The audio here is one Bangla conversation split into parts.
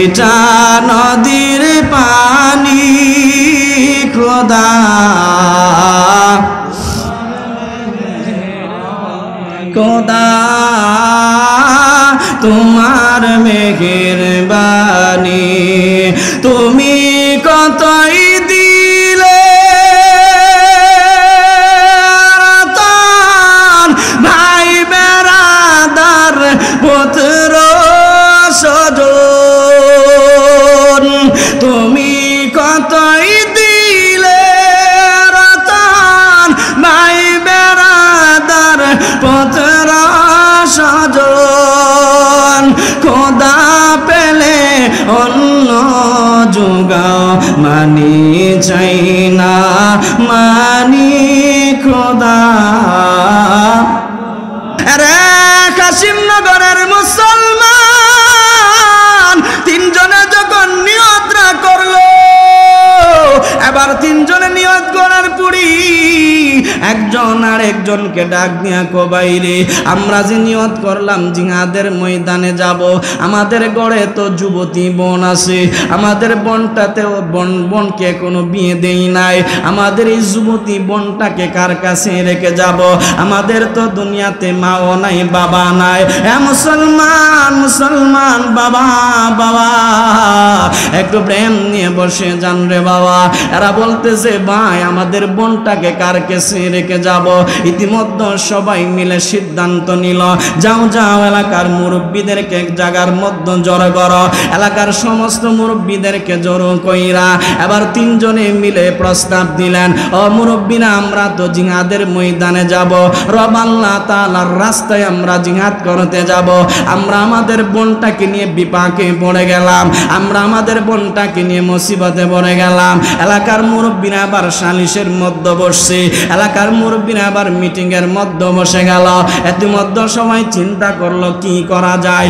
দুইটা নদীর পানি খোদা খোদা তোমার মেহেরবানি তুমি কতই দিলে রতন ভাই বেরাদার পুত্র সজন তুমি কতই দিলে রতন ভাই বেরাদার পুত্র সজন খোদা পেলে অন্য যোগাও মানি চাই না মানি খোদা রে কাশিমনগরের মুসলমান তিনজনে যখন নিয়তরা করলো এবার তিনজনে নিয়ত করার পুরি একজন আর একজনকে ডাক দিয়া কবাইরে আমরা যে নিয়ত করলাম জিহাদের ময়দানে যাব আমাদের গড়ে তো যুবতী বোন আছে আমাদের বোনটাতেও বোনকে কোনো বিয়ে দেই নাই আমাদের এই যুবতী বোনটাকে কার কাছে রেখে যাব আমাদের তো দুনিয়াতে মাও নাই বাবা নাই মুসলমান মুসলমান বাবা বাবা একটু প্রেম নিয়ে বসে যান রে বাবা এরা বলতেছে ভাই আমাদের বোনটাকে কার কাছে রেখে যাব ইতিমধ্যে সবাই মিলে সিদ্ধান্ত নিল যাও যাও এলাকার মুরব্বীদেরকে এক জায়গার মধ্যে জড়ো করো এলাকার সমস্ত মুরব্বীদেরকে জড়ো কইরা এবার তিনজনে মিলে প্রস্তাব দিলেন ও মুরব্বীরা আমরা তো জিহাদের ময়দানে যাব রব আল্লাহ তাআলার রাস্তায় আমরা জিহাদ করতে যাব আমরা আমাদের বোনটাকে নিয়ে বিপাকে পড়ে গেলাম আমরা আমাদের বোনটাকে নিয়ে মুসিবতে পড়ে গেলাম এলাকার মুরব্বীরা আবার সালিশের মধ্যে বসছে এলাকার মুরব্বীরা আবার মিটিং এর মধ্যে বসে গেল ইতিমধ্যে সবাই চিন্তা করলো কি করা যায়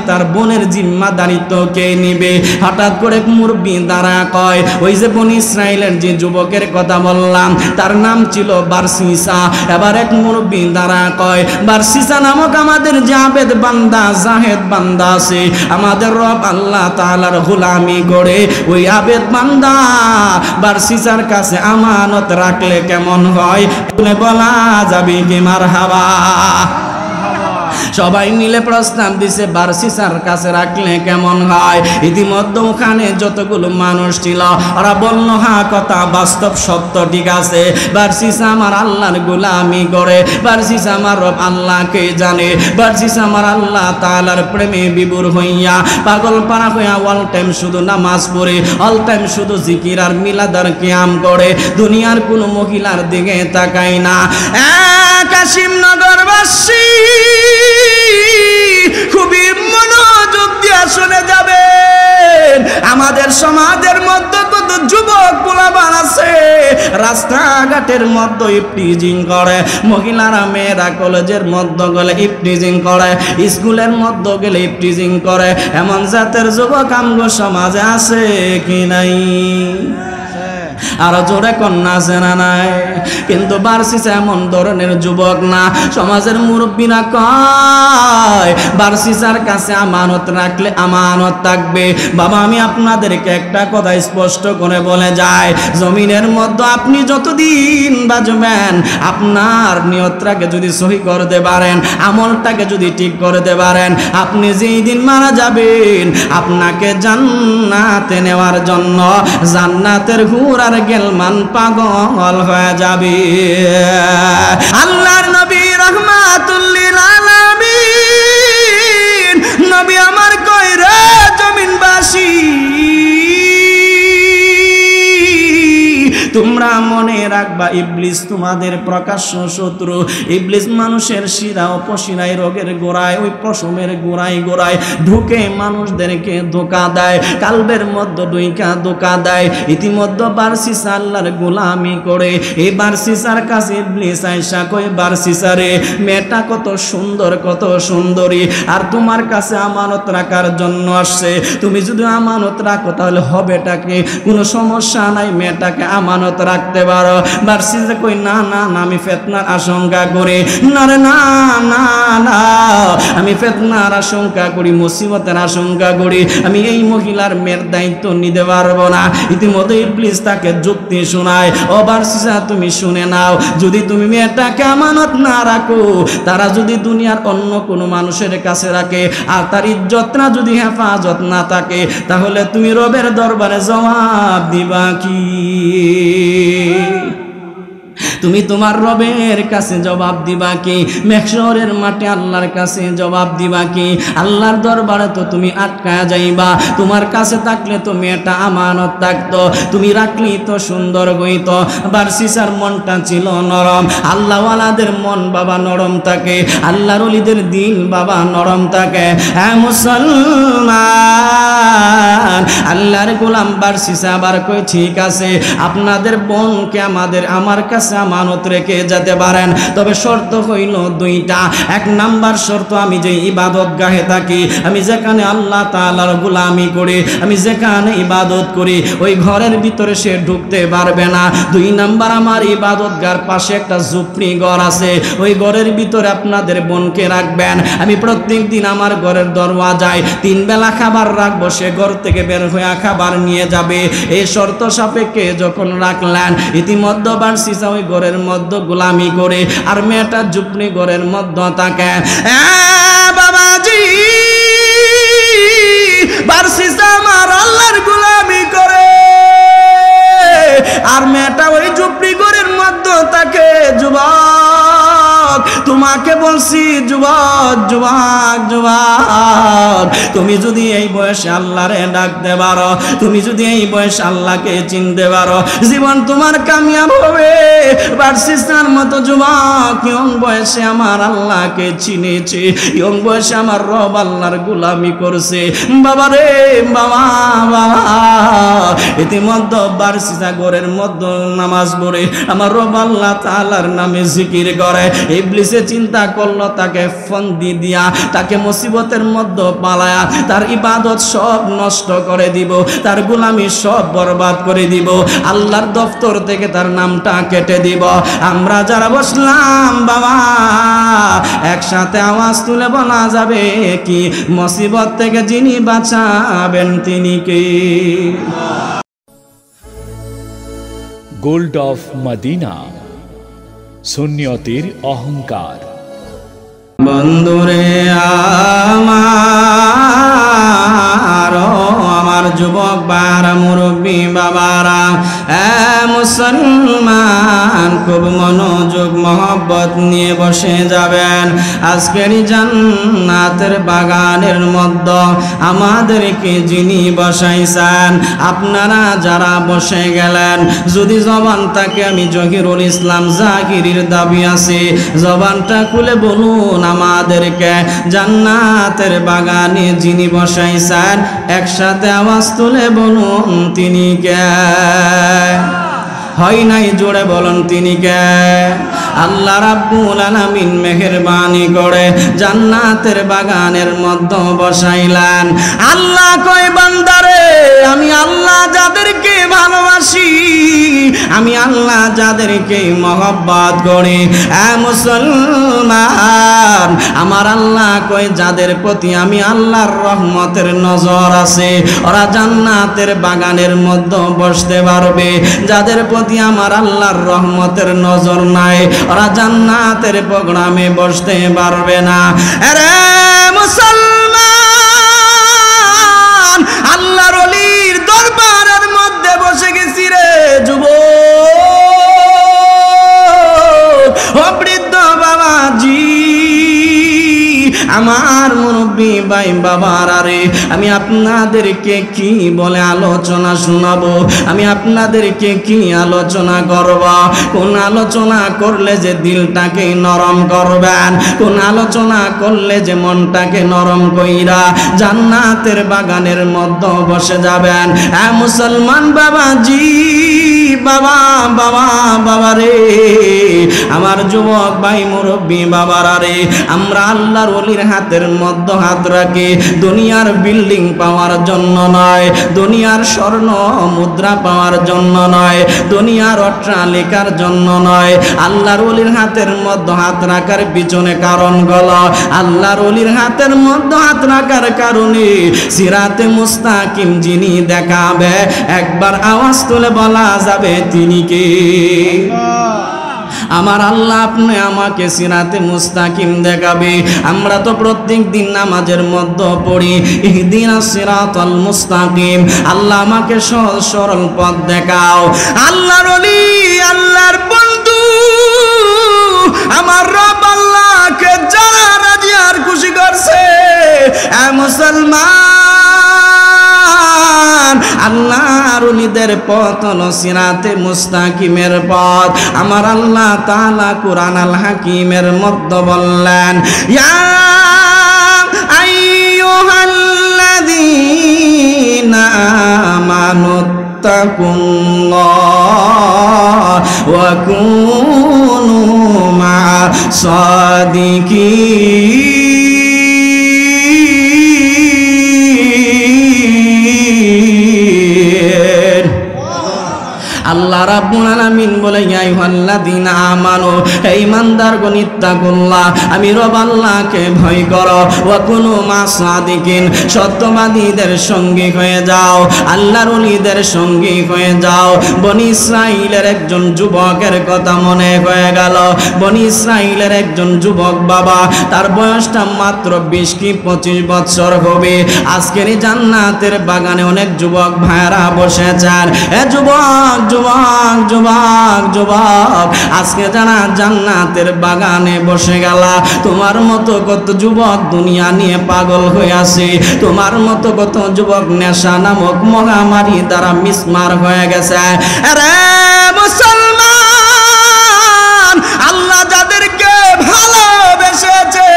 তার বোনের জিম্মাদারিত্ব কে নিবে হঠাৎ করে মুরব্বী দাঁড়া কয় ওই যে বনি ইসরাইলের যে যুবকের কথা বললাম তার নাম ছিল বারসিসা এবার এক মুরব্বী দাঁড়া কয় বারসিসা নামক আমাদের জাহেদ বান্দা আছে আমাদের রব আল্লাহ তাআলার গোলামি করে ওই আবেদ বান্দা বারসিসার কাছে আমানত রাখলে কেমন হয় বলা যাবে কি মারহাবা সবাই মিলে প্রস্তাব দিছে বারসিসার কাছে রাখলে কেমন হয় ইতিমধ্যে ওখানে যতগুলো মানুষ ছিল ওরা বলল হ্যাঁ কথা বাস্তব সত্য ঠিক আছে বারসিসা আমার আল্লাহর গোলামি করে বারসিসা আমার রব আল্লাহকে জানে বারসিসা আমার আল্লাহ তাআলার প্রেমে বিভোর হইয়া পাগল পারা হইয়া অল টাইম শুধু নামাজ পড়ে অল টাইম শুধু জিকির আর মিলাদ আর কিয়াম করে দুনিয়ার কোনো মহিলার দিকে তাকায় না কাশিমনগরবাসী খুবই মনোযোগ দিয়ে শুনে যাবেন আমাদের সমাজের মধ্যে কত যুবক পোলাপান আছে রাস্তাঘাটের মধ্যে ইফটিজিং করে মহিলারা মেয়েরা কলেজের মধ্যে গেলে ইফটিজিং করে স্কুলের মধ্যে গেলে ইফটিজিং করে এমন জাতের যুবক আমগো সমাজে আছে কি নাই আরো জোরে কন্যা আছে না নাই কিন্তু বারসিসা এমন ধরনের যুবক না সমাজের মুরব্বীরা কয় বারসিসার কাছে আমানত রাখলে আমানত থাকবে বাবা আমি আপনাদেরকে একটা কথা স্পষ্ট করে বলে যাই জমিনের মধ্যে আপনি যতদিন বাঁচবেন আপনার নিয়তটাকে যদি সহি করতে পারেন আমলটাকে যদি ঠিক করতে পারেন আপনি যেই দিন মারা যাবেন আপনাকে জান্নাতে নেওয়ার জন্য জান্নাতের হুর আর গেলমান পাগল হয়ে যাবে আল্লাহর নবী রাহমাতুল লিল আলামিন নবী আমার কয় রে জমিনবাসী তোমরা মনে রাখবা ইবলিস তোমাদের প্রকাশ্য শত্রু ইবলিস মানুষের শিরা উপশিরায় রোগের গোড়ায় ওই পশমের গোড়ায় ঢুকে মানুষদেরকে ধোঁকা দেয় কালবের মধ্যে ডুইকা ধোঁকা দেয় ইতিমধ্যে বারসিসা আল্লাহর গোলামি করে এই বারসিসার কাছে ইবলিস আয়েশা কই বারসিসা রে মেয়েটা কত সুন্দর কত সুন্দরী আর তোমার কাছে আমানত রাখার জন্য আসছে তুমি যদি আমানত রাখো তাহলে হবেটাকে কোনো সমস্যা নাই মেয়েটাকে আমানত রাখতে পারো। বার্সিসা কই না না না, আমি ফিতনার আশঙ্কা করি না রে, না না না, আমি ফিতনার আশঙ্কা করি, মুসিবতের আশঙ্কা করি, আমি এই মহিলার মেয়ের দায়িত্ব নিতে পারবো না। ইতিমধ্যে ইবলিস তাকে যুক্তি শোনায়, ও বার্সিসা তুমি শুনে নাও, যদি তুমি মেয়েটাকে আমানত না রাখো, তারা যদি দুনিয়ার অন্য কোনো মানুষের কাছে রাখে আর তার ইজ্জতটা যদি হেফাজত না থাকে, তাহলে তুমি রবের দরবারে জবাব দিবা কি? তুমি তোমার রবের কাছে জবাব দিবা কি? মেহশরের মাঠে আল্লাহর কাছে জবাব দিবা কি? আল্লাহর দরবারে তো তুমি আটকায়া যাইবা। তোমার কাছে থাকলে তো মেয়েটা আমানত থাকতো, তুমি রাখলি তো সুন্দর হইতো। বার্সিসার মনটা ছিল নরম। আল্লাহওয়ালাদের মন বাবা নরম থাকে, আল্লাহর ওলিদের দিল বাবা নরম থাকে। হ্যাঁ মুসলমান, আল্লাহর গোলাম বার্সিসা আবার কই ঠিক আছে, আপনাদের বোনকে আমার কাছে আমানত রেখে যেতে পারেন, তবে শর্ত হইল দুইটা। এক নাম্বার শর্ত, আমি যে ইবাদত গাহে থাকি, আমি যেখানে আল্লাহ তাআলার গোলামি করি, আমি যেখানে ইবাদত করি, ওই ঘরের ভিতরে সে ঢুকতে পারবে না। দুই নাম্বার, আমার ইবাদত গার পাশে একটা ঝুপড়ি ঘর আছে, ওই ঘরের ভিতরে আপনাদের বোনকে রাখবেন। আমি প্রত্যেক দিন আমার ঘরের দরওয়াজায় 3 বেলা খাবার রাখবো, সে ঘর থেকে বের হয়ে খাবার নিয়ে যাবে। এই শর্ত সাপেক্ষে যখন রাখলেন, ইতিমধ্যে বার্সিসা ওই ঘরের মধ্যে গোলামি করে আর মেয়েটা ঝুপড়ি ঘরের মধ্যে থাকে। বাবাজি, বার্সিসা আমার আল্লাহর গোলামি করে আর মেয়েটা ওই ঝুপড়ি ঘরের মধ্যে থাকে। যুবক, তোমাকে বলছি যুবক, যুবক, যুবক, তুমি যদি এই বয়সে আল্লাহরে ডাকতে পারো, তুমি যদি এই বয়সে আল্লাহকে চিনতে পারো, জীবন তোমার কামিয়াব হবে। বার্সিসার মতো যুবক ইয়ং বয়সে আমার আল্লাহকে চিনেছে, ইয়ং বয়সে আমার রব আল্লাহর গোলামি করছে। বাবা রে বাবা, বাবা, ইতিমধ্যে বার্সিসা ঘরের মধ্যে নামাজ পড়ে আমার রব আল্লাহ তাআলার নামে জিকির করে। ইবলিসে চিন্তা করলো তাকে ফন্দি দিয়া, তাকে মুসিবতের মধ্যে পালায়া তার ইবাদত সব নষ্ট করে দিব, তার গোলামি সব বরবাদ করে দিব, আল্লাহর দফতর থেকে তার নামটা কেটে দিব। আমরা যারা বসলাম বাবা, একসাথে আওয়াজ তুলে বলা যাবে কি, মুসিবত থেকে যিনি বাঁচাবেন তিনি কে? গোল্ড অফ মদিনা, সুন্নিয়তের অহংকার। বন্ধুরে আমার যুবক বারা, মুরব্বী বাবারা, মুসলমান, খুব মনোযোগ মহব্বত নিয়ে বসে যাবেন। আজকের জান্নাতের বাগানের মধ্যে আমাদেরকে যিনি বসাইছেন, আপনারা যারা বসে গেলেন, যদি জবানটাকে আমি জহিরুল ইসলাম জাকিরের দাবি আছে, জবানটা খুলে বলুন আমাদেরকে জান্নাতের বাগানে যিনি বসাইছেন, একসাথে আওয়াজ তুলে বলুন তিনি কে? হয় নাই, জোরে বলুন তিনি কে? আল্লাহ রাব্বুল আলামিন মেহেরবানি করে জান্নাতের বাগানের মধ্যে বসাইলেন। আল্লাহ কয় বান্দারে, আমি আল্লাহ যাদেরকে ভালোবাসি, আমি আল্লাহ যাদেরকে মহব্বত করি, মুসলমান, আমার আল্লাহ কয় যাদের প্রতি আমি আল্লাহর রহমতের নজর আছে, ওরা জান্নাতের বাগানের মধ্যে বসতে পারবে। যাদের প্রতি আমার আল্লাহর রহমতের নজর নাই, ওরা জান্নাতের প্রোগ্রামে বসতে পারবে না। আরে মুসলমান, আল্লাহর ওলির দরবারের মধ্যে বসে গেছি রে যুবক, ও বৃদ্ধ বাবাজি, আমার মুরব্বী ভাই বাবারা রে, আমি আপনাদেরকে কি বলে আলোচনা শোনাবো, আমি আপনাদেরকে কি আলোচনা করব, কোন আলোচনা করলে যে দিলটাকে নরম করবেন, কোন আলোচনা করলে যে মনটাকে নরম কইরা জান্নাতের বাগানের মধ্যে বসে যাবেন। মুসলমান বাবাজি, বাবা বাবা বাবা রে, আমার যুবক ভাই মুরব্বী বাবারা রে, আমরা আল্লাহর ওলির হাতের মধ্যে হাত রাখে দুনিয়ার বিল্ডিং পাওয়ার জন্য নয়, দুনিয়ার স্বর্ণ মুদ্রা পাওয়ার জন্য নয়, দুনিয়ার অট্টালিকার জন্য নয়। আল্লাহর ওলির হাতের মধ্যে হাত রাখার পিছনে কারণ হলো আল্লাহর ওলির হাতের মধ্যে হাত রাখার কারণে সিরাতে মুস্তাকিম যিনি দেখাবে একবার আওয়াজ তুলে বলা যাবে তিনি কে? আমার আল্লাহ আপনি আমাকে সিরাতে মুস্তাকিম দেখাবে। আমরা তো প্রত্যেক দিন নামাজের মধ্যে পড়ি ইহদিনাস সিরাতাল মুস্তাকিম, আল্লাহ আমাকে সহজ সরল পথ দেখাও। আল্লাহর ওলি আল্লাহর বন্ধু আমার রব আল্লাহকে যারা রাজি আর খুশি করছে এ মুসলমান, আল্লাহর ওলিদের পথ হলো সিরাতে মুস্তাকিমের পথ। আমার আল্লাহ তাআলা কুরআন আল হাকিমের মধ্যে বললেন ইয়া আইয়ুহাল্লাযীনা আমানু তাকুল্লাহ ওয়া কুনু মা'আস সাদিকিন। আল্লাহ রাব্বুল আলামিন বলে ইয়া আইয়ুহাল্লাযীনা আমানু, হে ঈমানদারগণ ইত্তাকুল্লাহ, আমি রব আল্লাহকে ভয় করো, ওয়া কুনু মা'আস সাদিকিন, সত্যবাদীদের সঙ্গী হয়ে যাও, আল্লাহর ওলিদের সঙ্গী হয়ে যাও। বনি ইসরাইলের একজন যুবকের কথা মনে হয়ে গেল। বনি ইসরাইলের একজন যুবক বাবা, তার বয়সটা মাত্র 20 কি 25 বছর হবে। আজকের এই জান্নাতের বাগানে অনেক যুবক ভাইরা বসেছেন। এ যুবক যুবক যুবক যুবক, আজকে যারা জান্নাতের বাগানে বসে গেলা, তোমার মতো কত যুবক দুনিয়া নিয়ে পাগল হয়ে আছে, তোমার মতো কত যুবক নেশা নামক মহামারী দ্বারা মিসমার হয়ে গেছে। আরে মুসলমান, আল্লাহ যাদেরকে ভালোবেসেছে,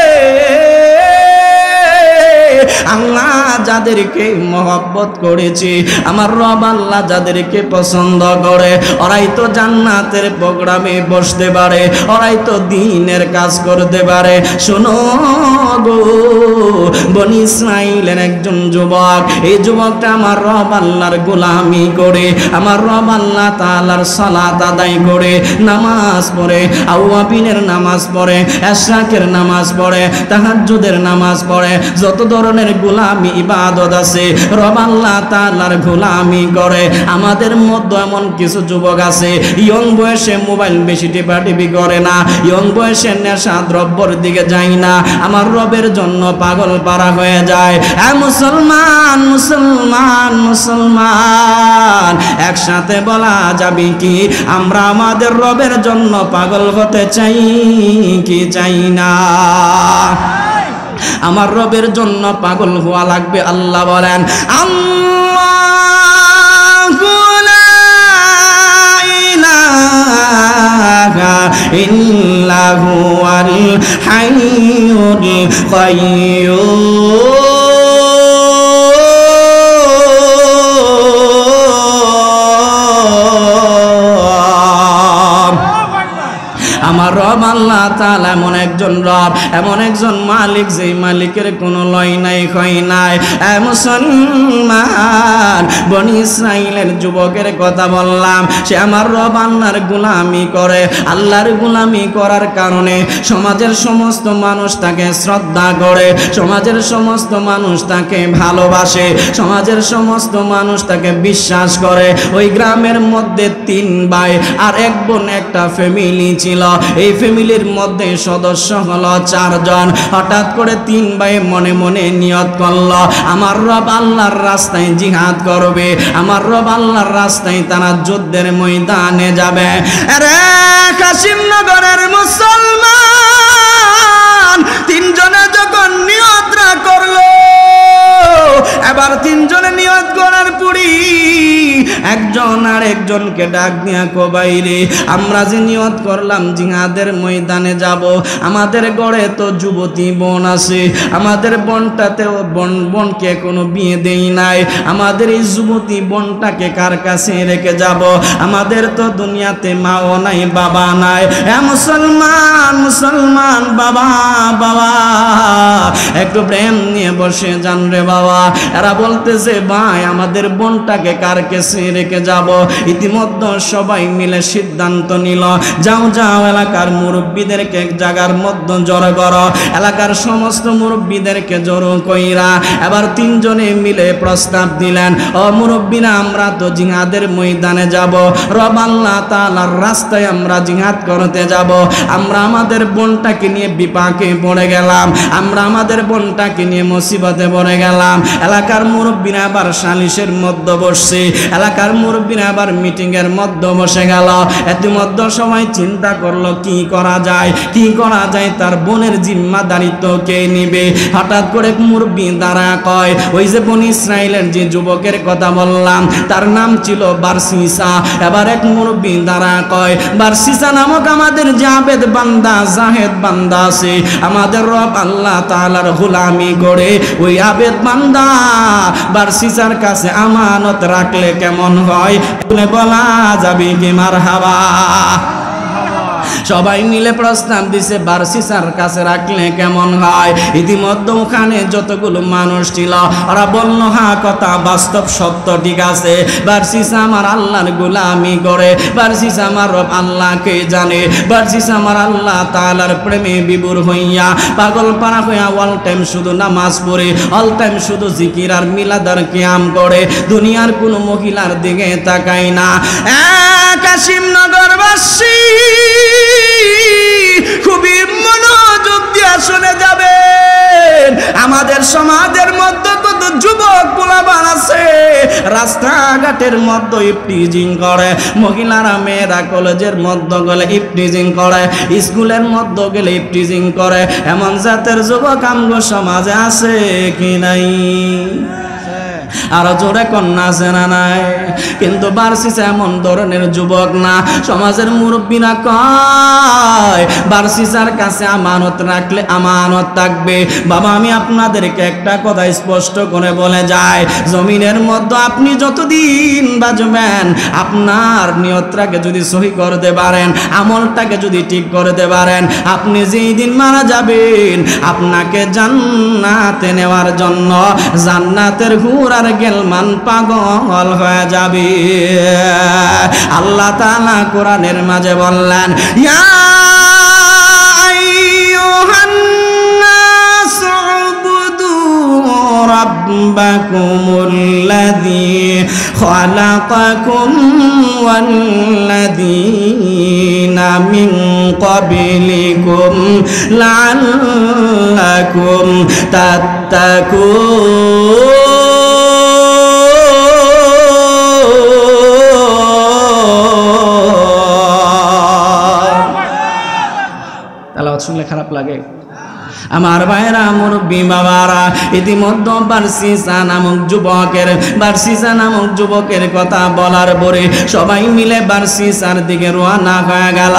আল্লাহ যাদেরকে মহব্বত করেছে, আমার রব আল্লাহ যাদেরকে পছন্দ করে, ওরাই তো জান্নাতের প্রোগ্রামে বসতে পারে, ওরাই তো দ্বীনের কাজ করতে পারে। শোনো গো, বনি ইসরাইলের একজন যুবক, এই যুবকটা আমার রব আল্লাহর গোলামি করে, আমার রব আল্লাহ তাআলার সালাত আদায় করে, নামাজ পড়ে, আওয়াবিনের নামাজ পড়ে, ইশরাকের নামাজ পড়ে, তাহাজ্জুদের নামাজ পড়ে, যত ধরনের গোলামি ইবাদত আছে রব আল্লাহ তাআলার গোলামি করে। আমাদের মধ্যে এমন কিছু যুবক আছে ইয়ং বয়সে মোবাইল বেশি টিপাটিপি করে না, ইয়ং বয়সে নেশা দ্রব্যর দিকে যায় না, আমার রবের জন্য পাগল পারা হয়ে যায়। মুসলমান মুসলমান মুসলমান, একসাথে বলা যাবে কি আমরা আমাদের রবের জন্য পাগল হতে চাই কি চাই না? আমার রবের জন্য পাগল হওয়া লাগবে। আল্লাহ বলেন আল্লাহু লা ইলাহা ইল্লা হুয়াল হাইয়ুল কাইয়্যুম। আমার রব আল্লাহ তাআলা এমন একজন রব, এমন একজন মালিক, যেই মালিকের কোনো লয় নাই ক্ষয় নাই। মুসলমান, বনি ইসরাইলের যুবকের কথা বললাম, সে আমার রব আল্লাহর গোলামি করে। আল্লাহর গোলামি করার কারণে সমাজের সমস্ত মানুষ তাকে শ্রদ্ধা করে, সমাজের সমস্ত মানুষ তাকে ভালোবাসে, সমাজের সমস্ত মানুষ তাকে বিশ্বাস করে। ওই গ্রামের মধ্যে 3 ভাই আর 1 বোন একটা ফ্যামিলি ছিল। এই ফ্যামিলির মধ্যে সদস্য হলো 4 জন। হঠাৎ করে 3 ভাই মনে মনে নিয়ত করলো আমার রব আল্লাহর রাস্তায় জিহাদ করবে, আমার রব আল্লাহর রাস্তায় তারা যুদ্ধের ময়দানে যাবে। আরে কাশিমনগরের মুসলমান, 3 জনে যখন নিয়তরা করলো, এবার 3 জনে নিয়ত করার পরই একজন আর একজন একজনকে ডাক দিয়া কবাইরে আমরা যে নিয়ত করলাম জিহাদের ময়দানে যাব, আমাদের গড়ে তো যুবতী বোন আছে, আমাদের বোনটাতেও বোনকে কোনো বিয়ে দেই নাই, আমাদের এই যুবতী বোনটাকে কার কাছে রেখে যাব? আমাদের তো দুনিয়াতে মাও নাই বাবা নাই। মুসলমান মুসলমান বাবা বাবা একটু প্রেম নিয়ে বসে যান রে বাবা। এরা বলতেছে ভাই আমাদের বোনটাকে কার কাছে রেখে যাব? ইতিমধ্যে সবাই মিলে সিদ্ধান্ত নিল, যাও যাও এলাকার মুরব্বীদেরকে এক জায়গার মধ্যে জড়ো করো, এলাকার সমস্ত মুরব্বীদেরকে জড়ো কইরা এবার তিনজনে মিলে প্রস্তাব দিলেন, ও মুরব্বীরা আমরা তো জিহাদের ময়দানে যাব, রব আল্লাহ তাআলার রাস্তায় আমরা জিহাদ করতে যাব, আমরা আমাদের বোনটাকে নিয়ে বিপাকে পড়ে গেলাম, আমরা আমাদের বোনটাকে নিয়ে মুসিবতে পড়ে গেলাম। এলাকার মুরব্বীরা আবার সালিশের মধ্যে বসছে, এলাকার মুরব্বীরা আবার মিটিং এর মধ্যে বসে গেল। ইতিমধ্যে সবাই চিন্তা করলো কি করা যায়, কি করা যায়, তার বোনের জিম্মাদারিত্ব কে নিবে? হঠাৎ করে মুরব্বী দাঁড়া কয়, ওই যে বনি ইসরাইলের যে যুবকের কথা বললাম তার নাম ছিল বারসিসা। এবার এক মুরব্বী দাঁড়া কয়, বারসিসা নামক আমাদের যে আবেদ বান্দা জাহেদ বান্দা আছে, আমাদের রব আল্লাহ তাআলার গোলামি করে ওই আবেদ বান্দা বারসিসার কাছে আমানত রাখলে কেমন হয়? বলা যাবে কি মারহাবা? সবাই মিলে প্রস্তাব দিছে বারসিসার কাছে রাখলে কেমন হয়। ইতিমধ্যে ওখানে যতগুলো মানুষ ছিল ওরা বলল হ্যাঁ কথা বাস্তব সত্য, ঠিক আছে, বারসিসা আমার আল্লাহর গোলামি করে, বারসিসা আমার রব আল্লাহকে জানে, বারসিসা আমার আল্লাহ তাআলার প্রেমে বিভোর হইয়া পাগল পারা হইয়া অল টাইম শুধু নামাজ পড়ে, অল টাইম শুধু জিকির আর মিলাদ আর কিয়াম করে, দুনিয়ার কোনো মহিলার দিকে তাকায় না। কাশিমনগরবাসী খুবই মনোযোগ দিয়ে শুনে যাবেন, আমাদের সমাজের মধ্যে কত যুবক পোলাপান আছে রাস্তাঘাটের মধ্যে ইফটিজিং করে, মহিলারা মেয়েরা কলেজের মধ্যে গেলে ইফটিজিং করে, স্কুলের মধ্যে গেলে ইফটিজিং করে, এমন জাতের যুবক আমগো সমাজে আছে কি নাই? আরো জোরে কন্যা আছে না নাই? কিন্তু বারসিসা এমন ধরনের যুবক না। সমাজের মুরব্বীরা কয় বারসিসার কাছে আমানত রাখলে আমানত থাকবে। বাবা আমি আপনাদেরকে একটা কথা স্পষ্ট করে বলে যাই, জমিনের মধ্যে আপনি যতদিন বাঁচবেন আপনার নিয়তটাকে যদি সহি করতে পারেন, আমলটাকে যদি ঠিক করতে পারেন, আপনি যেই দিন মারা যাবেন আপনাকে জান্নাতে নেওয়ার জন্য জান্নাতের হুর আর গেলমান পাগল হয়ে যাবে। আল্লাহ তাআলা কোরআনের মাঝে বললেন, ইয়া আইয়ুহান নাস উবুদু রাব্বাকুমুল্লাযী খালাকাকুম ওয়াল্লাযীনা মিন ক্বাবলিকুম লাআল্লাকুম তাত্তাকুন। শুনলে খারাপ লাগে আমার ভাইরা মুরব্বী বাবারা। ইতিমধ্যে বারসিসা নামক যুবকের কথা বলার পরে সবাই মিলে বারসিসার দিকে রওনা হয়ে গেল।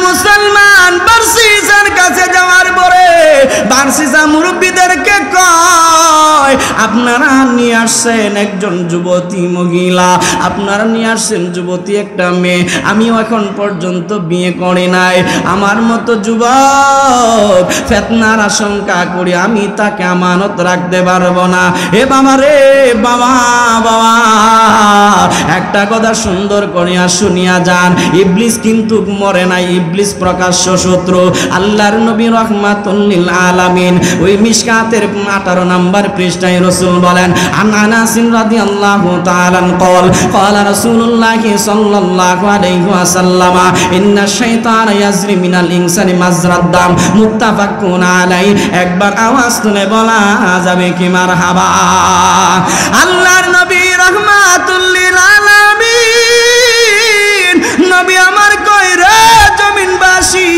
মুসলমান বারসিসার কাছে যাওয়ার পরে বারসিসা মুরব্বীদেরকে কয়, আপনারা নিয়ে আসছেন একজন যুবতী মহিলা, আপনারা নিয়ে আসছেন যুবতী একটা মেয়ে, আমিও এখন পর্যন্ত বিয়ে করি নাই, আমার মতো যুবক ফিতনার আশঙ্কা করি আমি তাকে আমানত রাখতে পারবো না। এ বাবা রে বাবা বাবা, একটা কথা সুন্দর করিয়া শুনিয়া যান, ইবলিস কিন্তু মরে নাই, ইবলিস প্রকাশ্য শত্রু। আল্লাহর নবী রাহমাতুল লিল আলামিন ওই মিশকাতের 18 নম্বর পৃষ্ঠায় রাসূল বলেন, আনাস রাদিয়াল্লাহু তাআলা قال قال رسول الله صلى الله عليه وسلم ان الشيطان يجري من الانسان مجرى الدم মুত্তাফাকুন আলাই। একবার আওয়াজ তুলে বলা যাবে কি মারহাবা? আল্লাহর নবী রাহমাতুল লিল আলামিন নবী আমার কই রে জমিনবাসী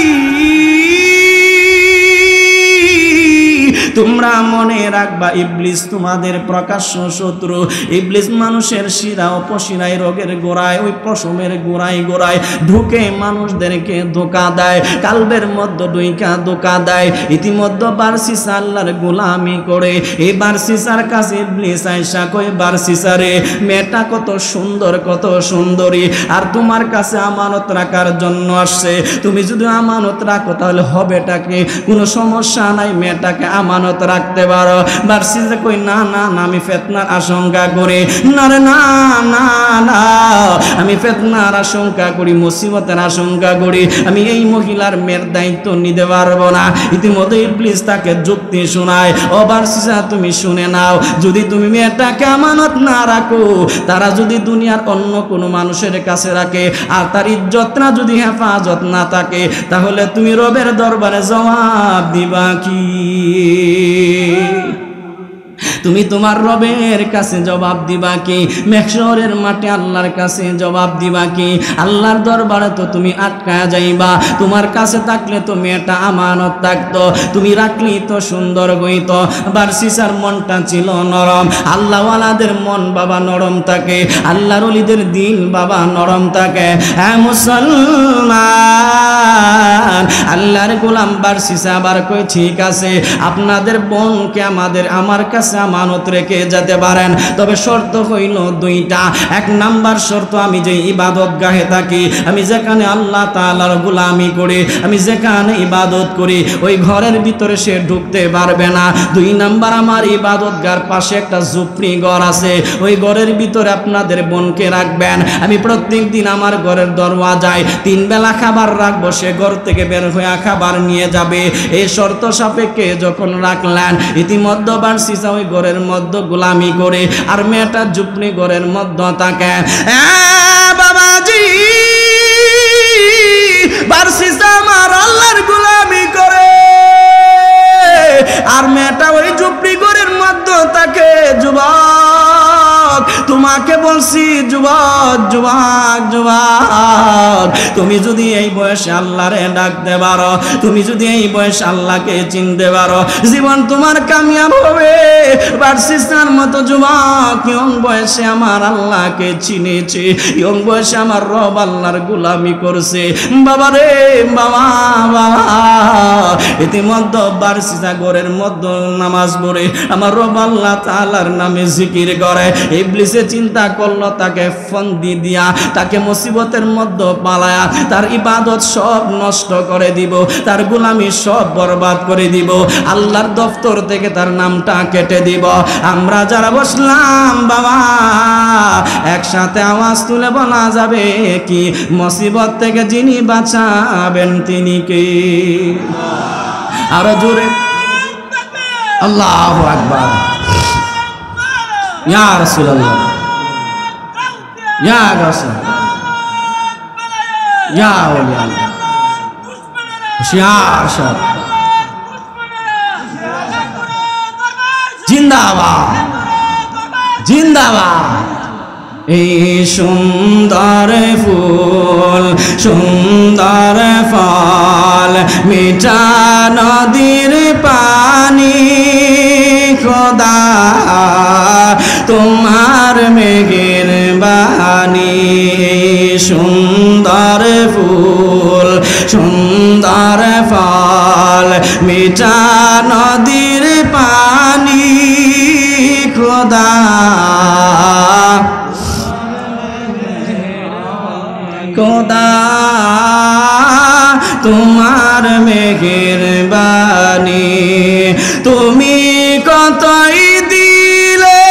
তোমরা মনে রাখবা ইবলিস তোমাদের প্রকাশ্য শত্রু। ইবলিস মানুষের শিরা উপশিরায় রোগের গোড়ায় ওই পশমের গোড়ায় গোড়ায় ঢুকে মানুষদেরকে ধোঁকা দেয়, কালবের মধ্যে ডুইকা ধোঁকা দেয়। ইতিমধ্যে বারসিসা আল্লাহর গোলামি করে। এই বারসিসার কাছে ইবলিস আয়েশা কই, বারসিসারে মেয়েটা কত সুন্দর কত সুন্দরী, আর তোমার কাছে আমানত রাখার জন্য আসছে। তুমি যদি আমানত রাখো তাহলে হবেটাকে, কোনো সমস্যা নাই, মেয়েটাকে আমানত রাখতে পারো। বারসিসা কই না না না, আমি ফিতনার আশঙ্কা করি। না রে না না না, আমি ফিতনার আশঙ্কা করি, মুসিবতের আশঙ্কা করি, আমি এই মহিলার মেয়ের দায়িত্ব নিতে পারবো না। ইতিমধ্যে ইবলিস তাকে যুক্তি শোনায়, ও বারসিসা তুমি শুনে নাও, যদি তুমি মেয়েটাকে আমানত না রাখো, তারা যদি দুনিয়ার অন্য কোনো মানুষের কাছে রাখে, আর তার ইজ্জতটা যদি হেফাজত না থাকে, তাহলে তুমি রবের দরবারে জবাব দিবা কি? তুমি তোমার রবের কাছে জবাব দিবা কি? মেহশরের মাঠে আল্লাহর কাছে জবাব দিবা কি? আল্লাহর দরবারে তো তুমি আটকায়া যাইবা। তোমার কাছে থাকলে তো মেয়েটা আমানত থাকতো, তুমি রাখলি তো সুন্দর হইত। বারসিসার মনটা ছিল নরম। আল্লাহওয়ালাদের মন বাবা নরম থাকে, আল্লাহর ওলিদের দিল বাবা নরম থাকে। হ্যাঁ মুসলমান, আল্লাহর গোলাম বারসিসা আবার কই, ঠিক আছে আপনাদের বোনকে আমার কাছে আমানত রেখে যেতে পারেন, তবে শর্ত হইল দুইটা। এক নাম্বার শর্ত, আমি যে ইবাদত গাহে থাকি, আমি যেখানে আল্লাহ তাআলার গোলামি করি, আমি যেখানে ইবাদত করি, ওই ঘরের ভিতরে সে ঢুকতে পারবে না। দুই নাম্বার, আমার ইবাদত গার পাশে একটা ঝুপড়ি ঘর আছে, ওই ঘরের ভিতরে আপনাদের বোনকে রাখবেন। আমি প্রত্যেক দিন আমার ঘরের দরওয়াজায় 3 বেলা খাবার রাখবো, সে ঘর থেকে বের হয়ে খাবার নিয়ে যাবে। এই শর্ত সাপেক্ষে যখন রাখলেন, ইতিমধ্যে বারসিসা ওই ঘরের মধ্যে গোলামি করে, আর মেয়েটা ঝুপড়ি ঘরের মধ্যে থাকে। বাবাজি, বারসিসা আমার আল্লাহর গোলামি করে, আর মেয়েটা ওই ঝুপড়ি ঘরের মধ্যে থাকে। যুবক, তোমাকে বলছি যুবক যুবক যুবক, তুমি যদি এই বয়সে আল্লাহরে ডাকতে পারো, তুমি যদি এই বয়সে আল্লাহকে চিনতে পারো, জীবন তোমার কামিয়াব হবে। বারসিসার মতো যুবক ইয়ং বয়সে আমার আল্লাহকে চিনেছে, ইয়ং বয়সে আমার রব আল্লাহর গোলামি করছে। বাবা রে বাবা বাবা, ইতিমধ্যে বারসিসা ঘরের মধ্যে নামাজ পড়ে আমার রব আল্লাহ তাআলার নামে জিকির করে। ইবলিসে চিন্তা করলো তাকে ফন্দি দিয়া, তাকে মুসিবতের মধ্যে পালায়া তার ইবাদত সব নষ্ট করে দিব, তার গোলামি সব বরবাদ করে দিব, আল্লাহর দফতর থেকে তার নামটা কেটে দিব। আমরা যারা বসলাম বাবা, একসাথে আওয়াজ তুলে বলা যাবে কি, মুসিবত থেকে যিনি বাঁচাবেন তিনি কে? আরো জোরে আল্লাহু আকবার। ইয়া রাসূলুল্লাহ, ইয়া রাসূল, ইয়া ওলি আল্লাহ, হুশিয়ার শাহ, জিন্দাবাদ জিন্দাবাদ। এই সুন্দর ফুল সুন্দর ফল, মিঠা নদীর পানি, খোদা তোমার মেঘের বাণী। সুন্দর ফুল সুন্দর ফল, মিঠা নদীর পানি, খোদা খোদা তোমার মেঘের বাণী। তুমি কতই দিলে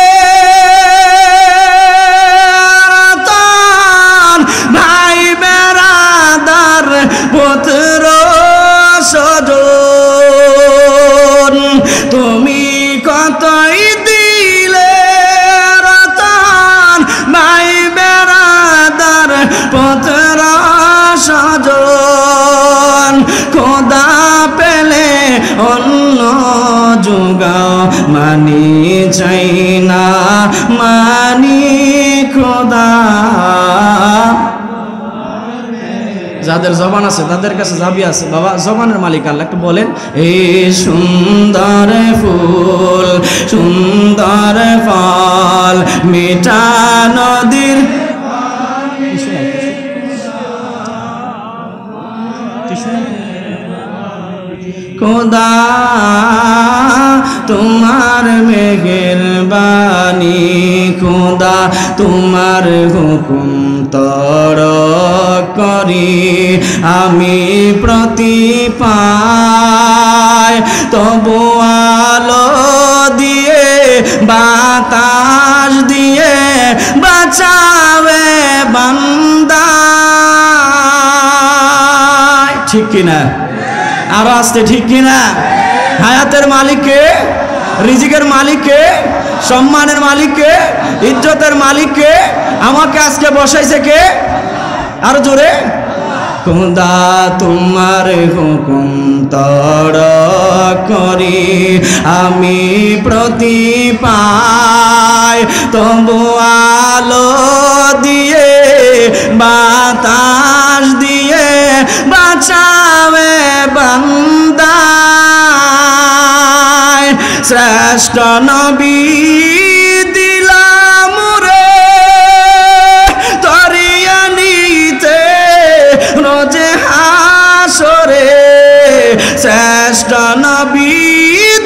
ভাই বেড়াদার পুত্র স্বজন, তুমি কতই দিলে রতন ভাই বেড়াদার পুত্র স্বজন। খোদা পেলে অন্য যোগাও, মানি চাই না মানি খোদা। যাদের জবান আছে তাদের কাছে চাবি আছে বাবা, জবানের মালিক আল্লাহ। একটু বলেন, এই সুন্দর ফুল সুন্দর ফল মিঠা নদীর খোদা তোমার মেহেরবানি, খোদা তোমার হুকুম তর করি আমি প্রতি পাই, তবু আলো দিয়ে বাতাস দিয়ে বাঁচাবে বান্দা। ঠিক কিনা? আরো আসতে ঠিক কিনা? হায়াতের মালিককে, রিজিকের মালিককে, সম্মানের মালিককে, ইজ্জতের মালিককে, আমাকে আজকে বসাইছে কে? আরো জোরে, খোদা তোমার হুকুম তর করি আমি প্রতি পাই, তবু আলো দিয়ে বাতাস দিয়ে বাঁচাবে বান্দা। শ্রেষ্ঠ নবী দিলাম রে তরিয়া নিতে রোজে হাসরে, শ্রেষ্ঠ নবী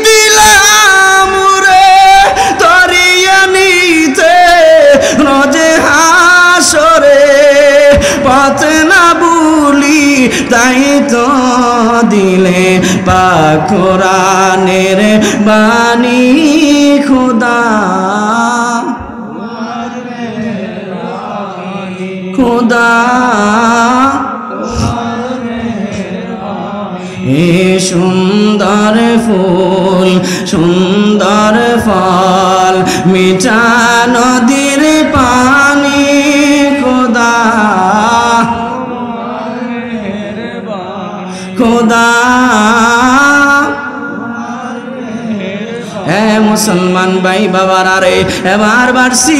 দিলাম রে তরিয়া নিতে রোজে হাসরে, পথ না ভুলি তাই তো দিলে পাক কোরআনের বাণী খোদা, খোদা হে সুন্দর ফুল সুন্দর ফল মিঠা নদীর পানি, খোদা খোদা। মুসলমান ভাই বাবারা রে, এবার বাড়ছি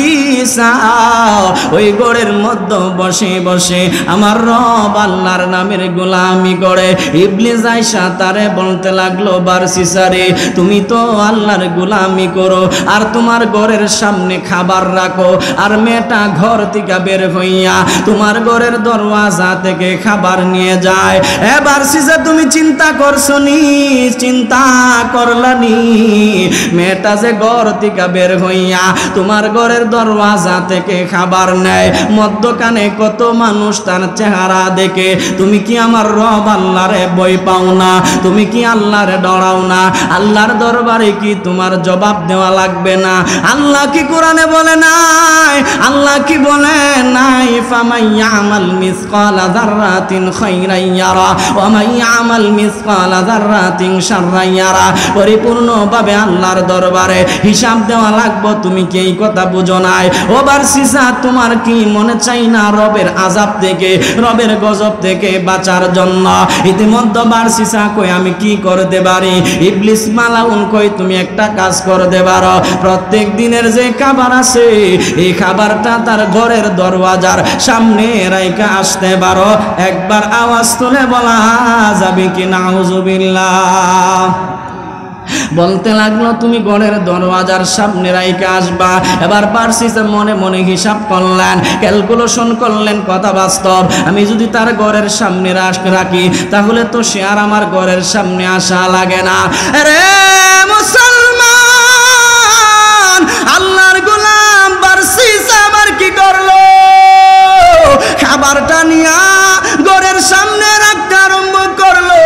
ওই গোড়ের মধ্যে বসে বসে আমার রব আল্লাহর নামের গোলামি করে। ইবলিস আইসা তারে বলতে লাগলো, বারসিসা রে তুমি তো আল্লাহর গোলামি করো আর তোমার ঘরের সামনে খাবার রাখো, আর মেয়েটা ঘর থেকে বের হইয়া তোমার ঘরের দরওয়াজা থেকে খাবার নিয়ে যায়। এবার সিসা তুমি চিন্তা করছো নি? চিন্তা করলানি? মেয়েটা যে ঘর থেকে বের হইয়া তোমার ঘরের দরওয়াজা থেকে খাবার নেয়, মধ্যখানে কত মানুষ তার চেহারা দেখে তুমি কি আমার রব আল্লাহরে ভয় পাও না? তুমি কি আল্লাহরে ডরাও না? আল্লাহর দরবারে কি তোমার জবাব দেওয়া লাগবে না? আল্লাহ কি কোরআনে বলে নাই? আল্লাহ কি বলে নাই? ফামাইয়ামাল মিসকালা যাররাতিন খায়রান ইয়ারা ওয়া মাইয়ামাল মিসকালা যাররাতিন শাররান ইয়ারা। পরিপূর্ণভাবে আল্লাহর দরবারে হিসাব দেওয়া লাগবে, তুমি কি এই কথা বুঝো নাই? ও বারসিসা তোমার কি মনে চাই না রবের আযাব থেকে, রবের গজব থেকে বাঁচার জন্য? ইতিমধ্যে বারসিসা কই আমি কি করতে পারি? ইবলিস মালাউন কই তুমি একটা কাজ করতে পারো, প্রত্যেক দিনের যে খাবার আছে এই খাবারটা তার ঘরের দরওয়াজার সামনে রাইখা আসতে পারো। একবার আওয়াজ তুলে বলা যাবে কি নাউজুবিল্লাহ? বলতে লাগলো তুমি ঘরের দরওয়াজার সামনে রাইখা আসবা। এবার বারসিসা মনে মনে হিসাব করলেন, ক্যালকুলেশন করলেন, কথা বাস্তব। আমি যদি তার ঘরের সামনে রাখি তাহলে তো সে আর আমার ঘরের সামনে আসা লাগে না। রে মুসলমান, আল্লাহর গোলাম বারসিসা আবার কি করলো? খাবারটা নিয়া ঘরের সামনে রাখতে আরম্ভ করলো।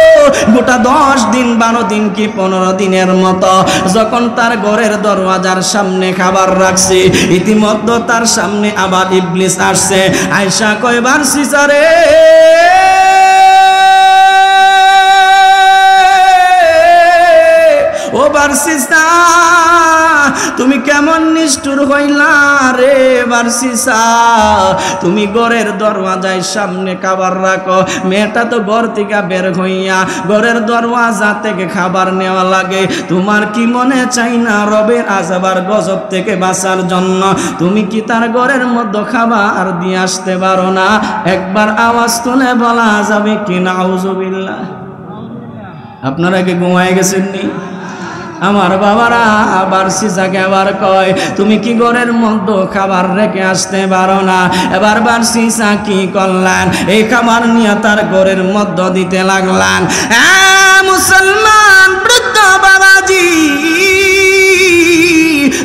গোটা 10 দিন 12 দিন কি 15 দিনের মতো যখন তার ঘরের দরওয়াজার সামনে খাবার রাখছে, ইতিমধ্যে তার সামনে আবার ইবলিস আসছে। আয়েশা কয় বারসিসা রে ও বারসিসা তুমি কেমন নিষ্ঠুর হইলা রে বারসিসা, তুমি ঘরের দরওয়াজায় সামনে খাবার রাখো, মেয়েটা তো ঘর থেকে বের হইয়া ঘরের দরওয়াজা থেকে খাবার নেওয়া লাগে। তোমার কি মনে চাই না রবের আযাবার গজব থেকে বাঁচার জন্য তুমি কি তার ঘরের মধ্যে খাবার দিয়ে আসতে পারো না? একবার আওয়াজ তুলে বলা যাবে কি নাউযুবিল্লাহ? আপনারা কি ঘুমায় গেছেন নি? আমার বাবারা আবার সিসাকে আবার কয় তুমি কি ঘরের মধ্যে খাবার রেখে আসতে পারো না? এবার সিসা কি করলেন? এই খাবার নিয়ে তার ঘরের মধ্যে দিতে লাগলেন। মুসলমান বৃদ্ধ বাবাজি,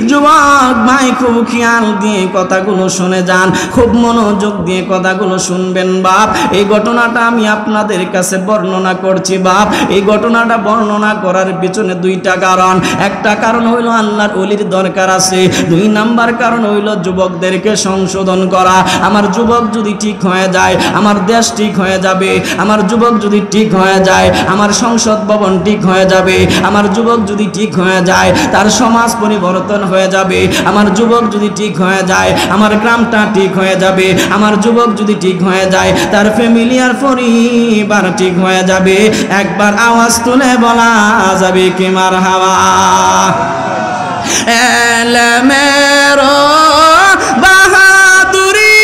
যুবক ভাই, খুব খেয়াল দিয়ে কথাগুলো শুনে যান, খুব মনোযোগ দিয়ে কথাগুলো শুনবেন বাপ। এই ঘটনাটা আমি আপনাদের কাছে বর্ণনা করছি বাপ। এই ঘটনাটা বর্ণনা করার পিছনে দুইটা কারণ। একটা কারণ হইল আল্লাহর ওলির দরকার আছে, 2 নাম্বার কারণ হইল যুবকদেরকে সংশোধন করা। আমার যুবক যদি ঠিক হয়ে যায় আমার দেশ ঠিক হয়ে যাবে, আমার যুবক যদি ঠিক হয়ে যায় আমার সংসদ ভবন ঠিক হয়ে যাবে, আমার যুবক যদি ঠিক হয়ে যায় তার সমাজ পরিবর্তন হয়ে যাবে, আমার যুবক যদি ঠিক হয়ে যায় আমার গ্রামটা ঠিক হয়ে যাবে, আমার যুবক যদি ঠিক হয়ে যায় তার ফ্যামিলি আর পরিবার ঠিক হয়ে যাবে। একবার আওয়াজ তুলে বলা যাবে কি মারহাবা? এলেমেরো বাহাদুরি।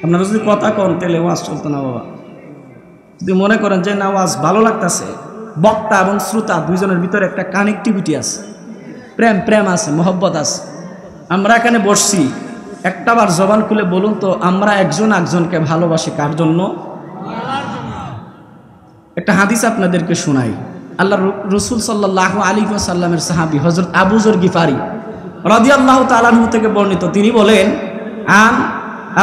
আপনারা যদি কথা কন তাহলে ওয়াজ চলতো না বাবা। যদি মনে করেন যে না ওয়াজ ভালো লাগতেছে, বক্তা এবং শ্রোতা দুইজনের ভিতরে একটা কানেক্টিভিটি আছে, প্রেম আছে, মহব্বত আছে। আমরা এখানে বসছি, একটাবার জবান খুলে বলুন তো আমরা একজন একজনকে ভালোবাসি কার জন্য? একটা হাদিস আপনাদেরকে শোনাই। আল্লাহ রসুল সাল্লাল্লাহু আলাইহি ওয়াসাল্লামের সাহাবী হযরত আবু যর গিফারি রাদিয়াল্লাহু তাআলা আনহু থেকে বর্ণিত, তিনি বলেন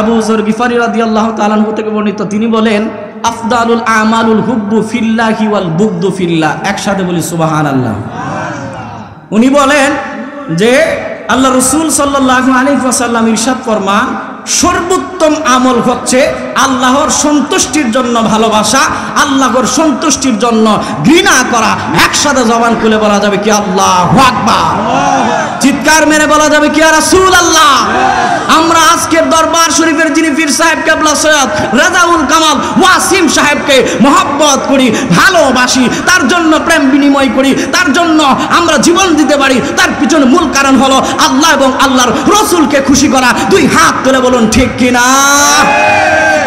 আবু যর গিফারি রাদিয়াল্লাহু তাআলা আনহু থেকে বর্ণিত, তিনি বলেন আফদালুল আমালুল হুব্বু ফিল্লাহি ওয়াল বুগদু ফিল্লাহ। একসাথে বলি সুবহানাল্লাহ। উনি বলেন যে আল্লাহ রসুল সাল্লাল্লাহু আলাইহি ওয়াসাল্লাম ইরশাদ ফরমান, সর্বোত্তম আমল হচ্ছে আল্লাহর সন্তুষ্টির জন্য ভালোবাসা, আল্লাহর সন্তুষ্টির জন্য ঘৃণা করা। একসাথে জবান খুলে বলা যাবে কি আল্লাহু আকবার? চিৎকার মেরে বলা যাবে কি ইয়া রাসূলুল্লাহ? আমরা আজকের দরবার শরীফের যিনি পীর সাহেব কেবলা সৈয়দ রাজাউল কামাল ওয়াসিম সাহেবকে মহব্বত করি, ভালোবাসি, তার জন্য প্রেম বিনিময় করি, তার জন্য আমরা জীবন দিতে পারি, তার পিছনে মূল কারণ হলো আল্লাহ এবং আল্লাহর রসুলকে খুশি করা। 2 হাত তুলে বলুন ঠিক কিনা?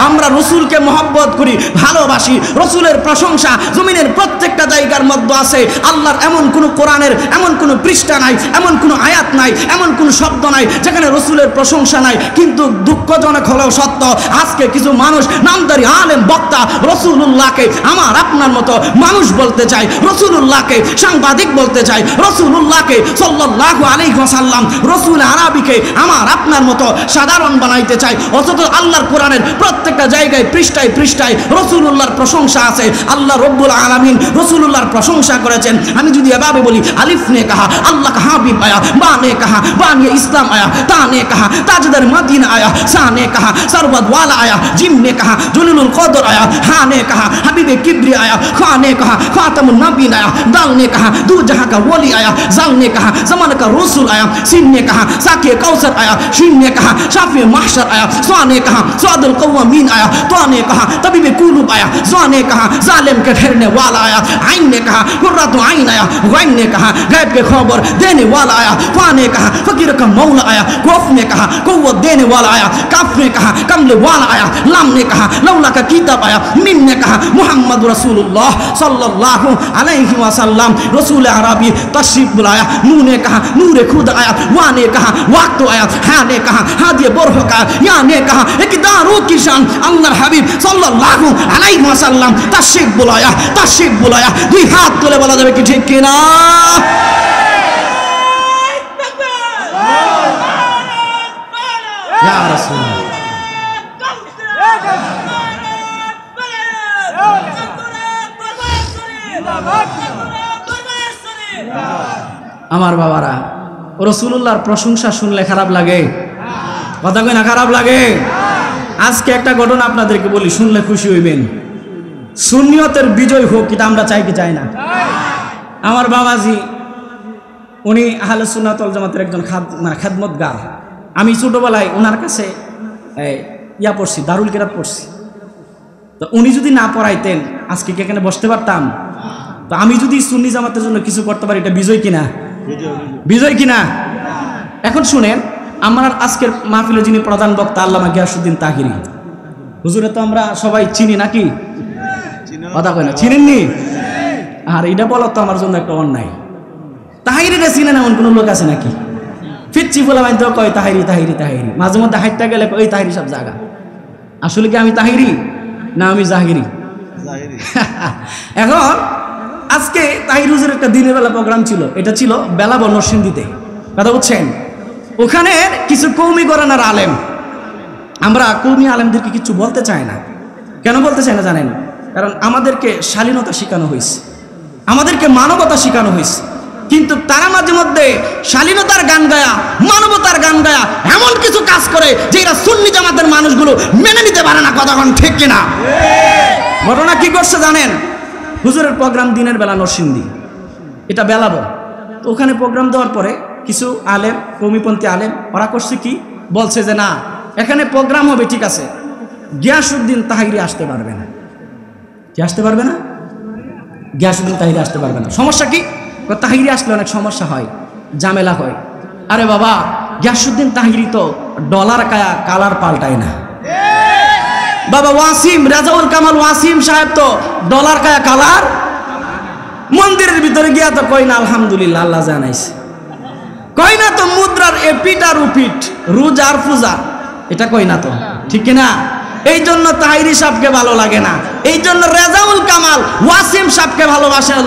আমরা রসুলকে মহব্বত করি, ভালোবাসি, রসুলের প্রশংসা জমিনের প্রত্যেকটা জায়গার মধ্যে আছে। আল্লাহর এমন কোনো কোরআনের এমন কোনো পৃষ্ঠা নাই, এমন কোনো আয়াত নাই, এমন কোনো শব্দ নাই যেখানে রসুলের প্রশংসা নাই। কিন্তু দুঃখজনক হলেও সত্য, আজকে কিছু মানুষ নামদারি আলেম বক্তা রসুলুল্লাহকে আমার আপনার মতো মানুষ বলতে চায়, রসুলুল্লাহকে সাংবাদিক বলতে চায়, রসুলুল্লাহকে সাল্লাল্লাহু আলাইহি ওয়াসাল্লাম রসুল আরবিকে আমার আপনার মতো সাধারণ বানাইতে চায়। অথচ আল্লাহর কোরআনের প্রত্যেকটা জায়গায় পৃষ্ঠায় পৃষ্ঠায় রসুলুল্লাহর প্রশংসা আছে। আল্লাহ রব্বুল আলামিন রসুলুল্লাহর প্রশংসা করেছেন। আমি যদি এভাবে বলি, আলিফ নে কাহা আল্লাহ কা হাবিব আয়া, বা নে কাহা বানিয়ে ইসলাম আয়া, তা নে কাহা তাজদার মদিনা আয়া, সা নে কাহা সরবত ওয়ালা আয়া, জিম নে কাহা জলিলুল কদর আয়া, হা নে কাহা হাবিবে কিবরি আয়া, খা নে কাহা খাতামুন নবীন আয়া, দাল নে কাহা দু জাহা কা ওলি আয়া, জাল নে কাহা জামান কা রসুল আয়া, সিন নে কাহা সাকিয়ে কাউসার আয়া, শিন ने कहा शाफी महशर आया, सा ने कहा सादुल कव्वामीन आया, तो ने कहा तबीबे कुलूब आया, जा ने कहा जालिम के ठहरने वाला आया, आइन ने कहा कुर्रतु आइन आया, गैन ने कहा गैब के खबर देने वाला आया, फा ने कहा फकीर का मौला आया, कौफ ने कहा कुव्वत देने वाला आया, काफ ने कहा कमले वाला आया, लाम ने कहा लौला का किताब आया, मीम ने कहा मुहम्मद रसूलुल्लाह सल्लल्लाहु अलैहि वसल्लम रसूल अरबी तशरीफ बुलाया, नू ने कहा नूर खुद आया, वा ने कहा वक्त आया, हा ने कहा हादिए बरह का, या ने कहा इकदारो की शान अल्लाह हबीब सल्लल्लाहु अलैहि वसल्लम तशरीफ बुलाया, तशरीफ बुलाया। 2 हाथ तुले বলা যাবে কি ঠিক কিনা? ইয়া রাসূলুল্লাহ আমার বাবারা, রসুলুল্লাহর প্রশংসা শুনলে খারাপ লাগে? কথা কই না খারাপ লাগে? আজকে একটা ঘটনা আপনাদেরকে বলি, শুনলে খুশি হইবেন। সুন্নিয়তের বিজয় হোক, এটা আমরা চাই কি চাই না? আমার বাবাজি উনি আহলে সুন্নাত ওয়াল জামাতের একজন খেদমতগার। আমি ছোটবেলায় ওনার কাছে পড়ছি, দারুল কিরাত পড়ছি। তো উনি যদি না পড়াইতেন আজকে কি এখানে বসতে পারতাম? তো আমি যদি সুন্নি জামাতের জন্য কিছু করতে পারি, এটা বিজয় কিনা? বিজয় কিনা? এখন শুনেন, আমার আজকের মাহফিলে যিনি প্রধান বক্তা আল্লামা গিয়াসউদ্দিন তাহিরি হুজুরে তো আমরা সবাই চিনি নাকি? কথা কয় না, চিনেননি? আর এটা বলা তো আমার জন্য একটা অন্যায়। তাহিরিটা চিনে না এমন কোনো লোক আছে নাকি? ফিরছি বলে মানতে কয় তাহিরি তাহিরি তাহিরি, মাঝে মধ্যে হাইটটা গেলে ওই তাহিরি সব জায়গা। আসলে কি আমি তাহিরি না আমি জাহিরি? এখন আজকে তাহির হুজুরের একটা দিনের বেলা প্রোগ্রাম ছিল, এটা ছিল বেলাব নরসিংদীতে। কথা বুঝছেন? ওখানে কিছু কৌমি গরানার আলেম, আমরা কৌমি আলেমদেরকে কিছু বলতে চাই না। কেন বলতে চাই না জানেন? কারণ আমাদেরকে শালীনতা শেখানো হয়েছে, আমাদেরকে মানবতা শেখানো হয়েছে, কিন্তু তারা মাঝে মধ্যে শালীনতার গান গায়া, মানবতার গান গায়া এমন কিছু কাজ করে যে এরা সুন্নি জামাতের মানুষগুলো মেনে নিতে পারে না। কথা কোন ঠিক কিনা? ঘটনা কি করছে জানেন? হুজুরের প্রোগ্রাম দিনের বেলা নরসিংদী, এটা বেলাবো। তো ওখানে প্রোগ্রাম দেওয়ার পরে কিছু আলেম, কৌমিপন্থী আলেম, ওরা করছে কি, বলছে যে না এখানে প্রোগ্রাম হবে ঠিক আছে, গিয়াসউদ্দিন তাহিরি আসতে পারবে না। কি আসতে পারবে না? গিয়াসউদ্দিন তাহিরি আসতে পারবে না। সমস্যা কি? তাহিরি আসলে অনেক সমস্যা হয়, ঝামেলা হয়। আরে বাবা, গিয়াসউদ্দিন তাহিরি তো ডলার কায়া কালার পাল্টায় না। বাবা ওয়াসিম, রাজাউল কামাল ওয়াসিম সাহেব তো ডলার কায়া কালার। মন্দিরের ভিতরে গিয়া তো কই না আলহামদুলিল্লাহ আল্লাহ জানাইছে, কই না তো মুদ্রার এপিট আর উপিট, রুজ আর ফুজা, এটা কই না তো, ঠিক কিনা? এই জন্য তাহিরি সাহেবকে ভালো লাগে না, এই জন্য রেজাউল কামাল ওয়াসিম সাহেবকে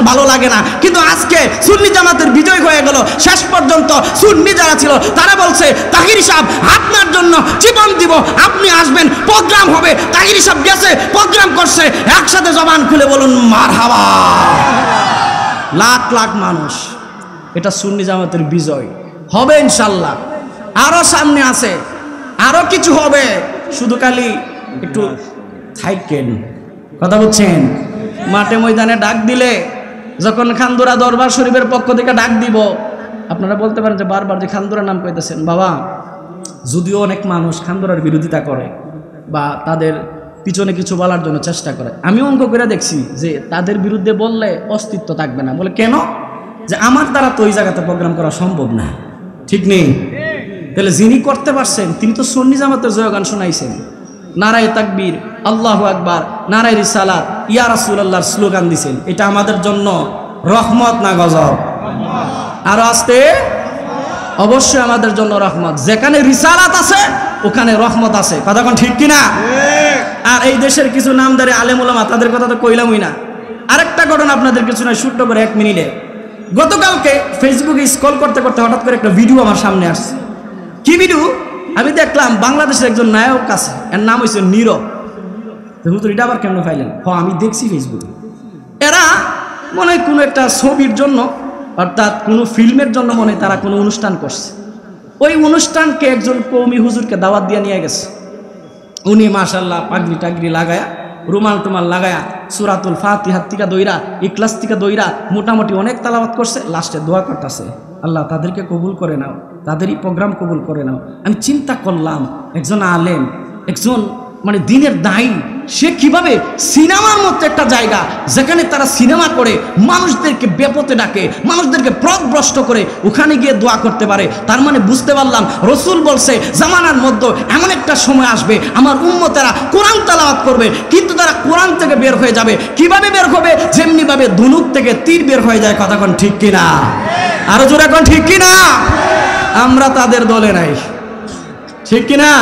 ভালো লাগে না। কিন্তু আজকে সুন্নি জামাতের বিজয় হয়ে গেল, শেষ পর্যন্ত সুন্নি যারা ছিল তারা বলছে তাহিরি সাহেব আপনার জন্য জীবন দিব, আপনি আসবেন, প্রোগ্রাম হবে। তাহিরি সাহেব গেছে, প্রোগ্রাম করছে, একসাথে জবান খুলে বলুন মারহাবা। লাখ লাখ মানুষ, এটা সুন্নি জামাতের বিজয় হবে ইনশাল্লাহ। আরো সামনে আছে, আরো কিছু হবে, শুধু খালি একটু থাইকেন। কথা বলছেন? মাঠে ময়দানে ডাক দিলে, যখন খানদুরা দরবার শরীফের পক্ষ থেকে ডাক দিব, আপনারা বলতে পারেন যে বারবার যে খানদুরার নাম কইতেছেন। বাবা, যদিও অনেক মানুষ খানদুরার বিরোধিতা করে বা তাদের পিছনে কিছু বলার জন্য চেষ্টা করে, আমি অঙ্ক করে দেখছি যে তাদের বিরুদ্ধে বললে অস্তিত্ব থাকবে না। বলে কেন? যে আমার দ্বারা তো ওই জায়গাতে প্রোগ্রাম করা সম্ভব না, ঠিক নেই? তাহলে যিনি করতে পারছেন তিনি তো সুন্নি জামাতের জয়গান শোনাইছেন, নারায়ে তাকবীর, আল্লাহু আকবার, নারায়ে রিসালাত, ইয়া রাসূলুল্লাহর স্লোগান দিছেন। এটা আমাদের জন্য রহমত না গজব? আর আসতে অবশ্যই আমাদের জন্য রহমত। যেখানে রিসালাত আছে ওখানে রহমত আছে। কথা কোন ঠিক কিনা? আর এই দেশের কিছু নামদারি আলেম ওলামা, তাদের কথা তো কইলামই না। আরেকটা ঘটনা আপনাদের কিছু নয়, ছোট্ট করে 1 মিনিটে। গতকালকে ফেসবুকে স্ক্রল করতে করতে হঠাৎ করে একটা ভিডিও আমার সামনে আসছে। কি ভিডিও? আমি দেখলাম বাংলাদেশের একজন নায়ক আছে, এর নাম হয়েছে নীরব। হুজুর এটা আবার কেমন পাইলেন? আমি দেখছি ফেসবুকে, এরা মনে হয় কোনো একটা ছবির জন্য, অর্থাৎ কোনো ফিল্মের জন্য মনে হয় তারা কোনো অনুষ্ঠান করছে। ওই অনুষ্ঠানকে একজন কৌমি হুজুরকে দাওয়াত দিয়ে নিয়ে গেছে। উনি মাশাআল্লাহ পাগড়ি টাগড়ি লাগায়া, রুমাল টুমাল লাগায়া, সূরাতুল ফাতিহা থেকে দইরা, ইখলাস থেকে দইরা মোটামুটি অনেক তালাওয়াত করছে। লাস্টে দোয়া করতেছে, আল্লাহ তাদেরকে কবুল করে নাও, তাদেরই প্রোগ্রাম কবুল করে নাও। আমি চিন্তা করলাম, একজন আলেম, একজন মানে দিনের দায়ী, সে কিভাবে সিনেমার মতো একটা জায়গা যেখানে তারা সিনেমা করে মানুষদেরকে বেপথে ডাকে, মানুষদেরকে পথভ্রষ্ট করে, ওখানে গিয়ে দোয়া করতে পারে। তার মানে বুঝতে পারলাম রাসূল বলছে জামানার মধ্যে এমন একটা সময় আসবে আমার উম্মতেরা কোরআন তেলাওয়াত করবে, কিন্তু তারা কোরআন থেকে বের হয়ে যাবে। কিভাবে বের হবে? যেমনি ভাবে ধনুক থেকে তীর বের হয়ে যায়। কথা কোন ঠিক কিনা? আরো জোরে কোন ঠিক কিনা? আমরা তাদের দলে নাই, ঠিক কিনা?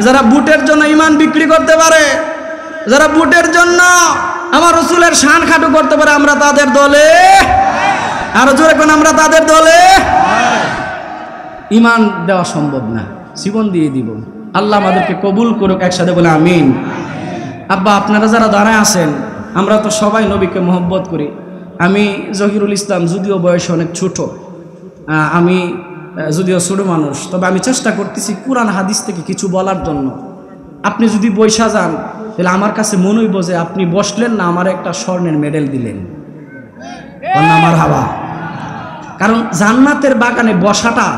যারা বুটের জন্য ইমান বিক্রি করতে পারে, যারা বুটের জন্য আমার রাসূলের শান খাটো করতে পারে, আমরা তাদের দলে। আরো জোরে কোন আমরা তাদের দলে। ইমান দেওয়া সম্ভব না, জীবন দিয়ে দিব। আল্লাহ আমাদেরকে কবুল করুক, একসাথে বলে আমিন। আব্বা, আপনারা যারা দাঁড়ায় আছেন, আমরা তো সবাই নবীকে মহব্বত করি। আমি জহিরুল ইসলাম, যদিও বয়সে অনেক ছোট, আমি যদিও ছোট মানুষ, তবে আমি চেষ্টা করতেছি কুরআন হাদিস থেকে কিছু বলার জন্য। আপনি যদি বৈশা যান তাহলে আমার কাছে মনে হইব যে আপনি বসলেন না, আমার একটা স্বর্ণের মেডেল দিলেন। আমার হাওয়া। কারণ জান্নাতের বাগানে বসাটা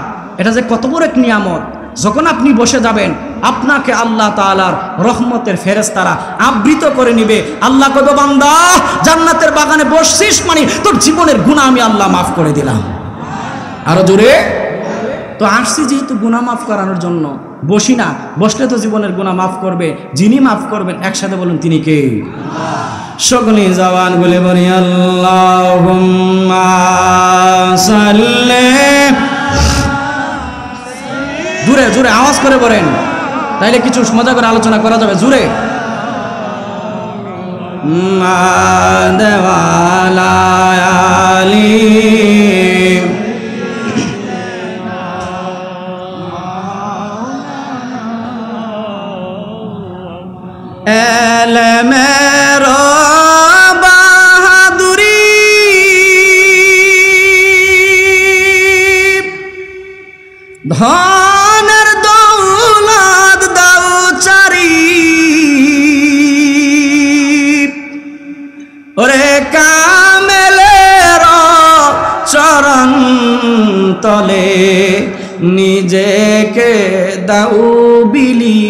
এটা যে কত বড় এক নিয়ামত। যখন আপনি বসে যাবেন আপনাকে আল্লাহ তাআলার রহমতের ফেরেশতারা আবৃত করে নিবে। আল্লাহ কবে বান্দা জান্নাতের বাগানে বসছিস মানে তোর জীবনের গুনাহ আমি আল্লাহ মাফ করে দিলাম। আরো জোরে। তো আসছি যেহেতু গুনাহ মাফ করানোর জন্য, বসি না, বসলে তো জীবনের গুনাহ মাফ করবে। যিনি মাফ করবেন একসাথে বলুন তিনি কে? সকলে জবান বলে বলি আল্লাহুম্মা সাল্লি। জোরে জোরে আওয়াজ করে বলেন, তাইলে কিছু মজা করে আলোচনা করা যাবে। জোরে। মাদওয়ালা আলী এলমের বাহাদুরি ধনের দৌলত দাও চারি ওরে কামেলের চরণ তলে নিজেকে দাও বিলি।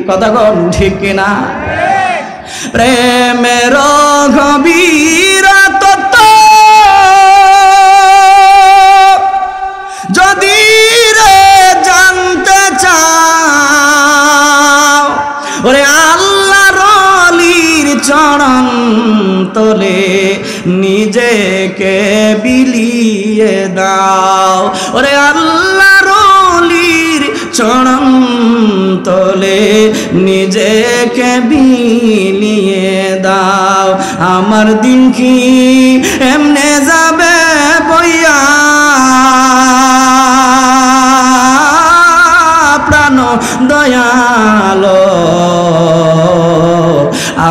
কথা কন ঠিক কিনা? প্রেমের গভীর তত্ত্ব যদি রে জানতে চাও ওরে আল্লাহর ওলির চরণ তলে নিজেকে বিলিয়ে দাও। ওরে আল্লাহর ওলির চরণ তলে নিজেকে বিলিয়ে দাও। আমার দিন কি এমনে যাবে বইয়া প্রাণ দয়ালো।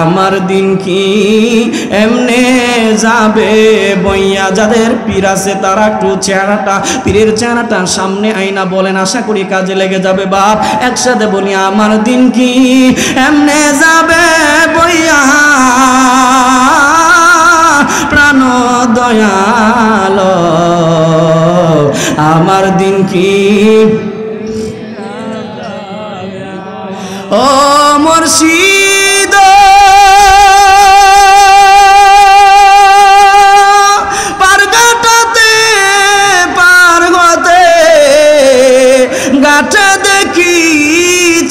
আমার দিন কি এমনে যাবে বইয়া। যাদের পীর আছে তারা একটু চেহারাটা, পীরের চেহারাটা সামনে আইনা বলেন, আশা করি কাজে লেগে যাবে বাপ। একসাথে বলি আমার দিন কি এমনে যাবে বইয়া প্রাণ দয়ালো। আমার দিন কি ও মুর্শিদ পারগাটাতে পার হতে গাটা দেখি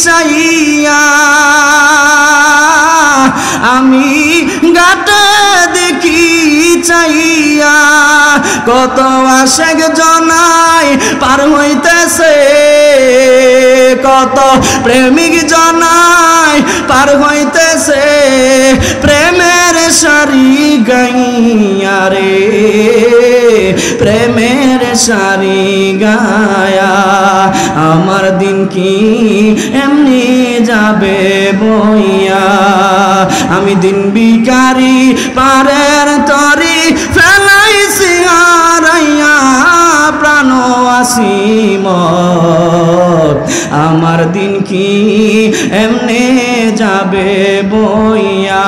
চাইয়া আমি গাটা দেখি চাইয়া কত আশেক জনাই পার হইতেছে, কত প্রেমিক জনাই পার হইতেছে প্রেমের সারি গাইয়া রে, প্রেমের সারি গায়া। আমার দিন কি এমনি যাবে বইয়া। আমি দিন বিকারি পারের তরি ফেলাইছি হারাইয়া প্রাণ আসিম। আমার দিন কি এমনে যাবে বইয়া।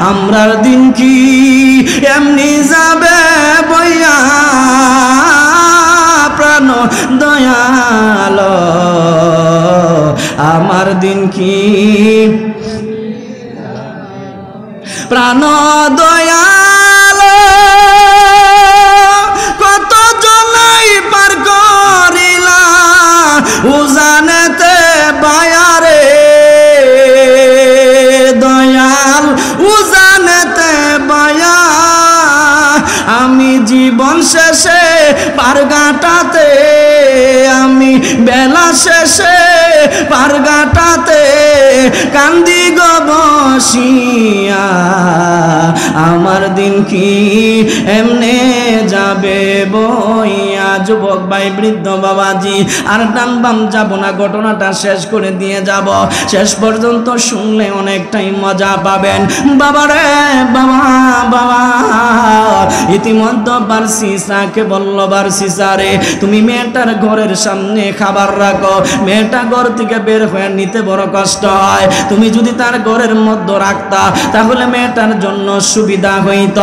আমরার দিন কি এমনি যাবে বইয়া প্রাণ দয়াল। আমার দিন কি প্রাণ দয়াল। কত জনাই পার করিলা উজানেতে বায়ারে দয়াল উজানেতে বায়া। আমি জীবন শেষে পার গাটাতে, আমি বেলা শেষে পার গাটাতে কান্দি গো বসিয়া। আমার দিন কি এমনে যাবে বইয়া। যুবক ভাই বৃদ্ধ বাবাজি আর ডান বাম যাব না, ঘটনাটা শেষ করে দিয়ে যাব। শেষ পর্যন্ত শুনলে অনেকটাই মজা পাবেন। বাবা রে বাবা বাবা, ইতিমধ্যে বারসিসাকে বলল, বারসিসা রে তুমি মেয়েটার ঘরের সামনে খাবার রাখো, মেয়েটা ঘর থেকে বের হয়ে নিতে বড় কষ্ট হয়, তুমি যদি তার ঘরের মধ্যে রাখতা তাহলে মেয়েটার জন্য সুবিধা হইত।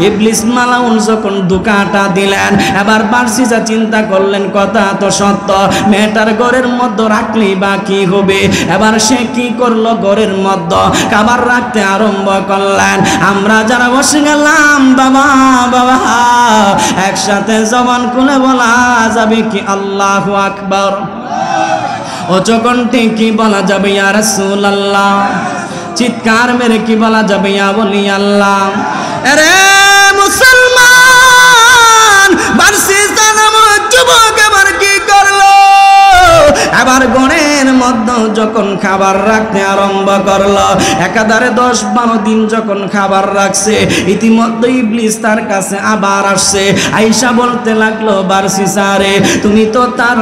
ইবলিস মালাউন যখন ধোঁকাটা দিলেন, এবার বারসিসা চিন্তা করলেন কথা তো সত্য, মেয়েটার ঘরের মধ্যে রাখলেই বা কি হবে। এবার সে কি করলো, ঘরের মধ্যে খাবার রাখতে আরম্ভ করলেন। আমরা যারা বসে গেলাম বাবা বাবা, একসাথে জবান খুলে বলা যাবে কি আল্লাহু আকবার? উচ্চকণ্ঠে কি বলা যাবে ইয়া রাসূলুল্লাহ? চিৎকার মেরে কি বলা যাবে ইয়া ওলি আল্লাহ? আরে মুসলমান, বারসিসা নামক যুবক এবার কি করলো, এবার ঘরের মধ্যে যখন খাবার রাখতে আরম্ভ করলো, একাধারে 10-12 দিন যখন খাবার রাখছে, ইতিমধ্যে ইবলিস তার কাছে আবার আসছে, আয়েশা বলতে লাগলো, বারসিসা রে তুমি তো তার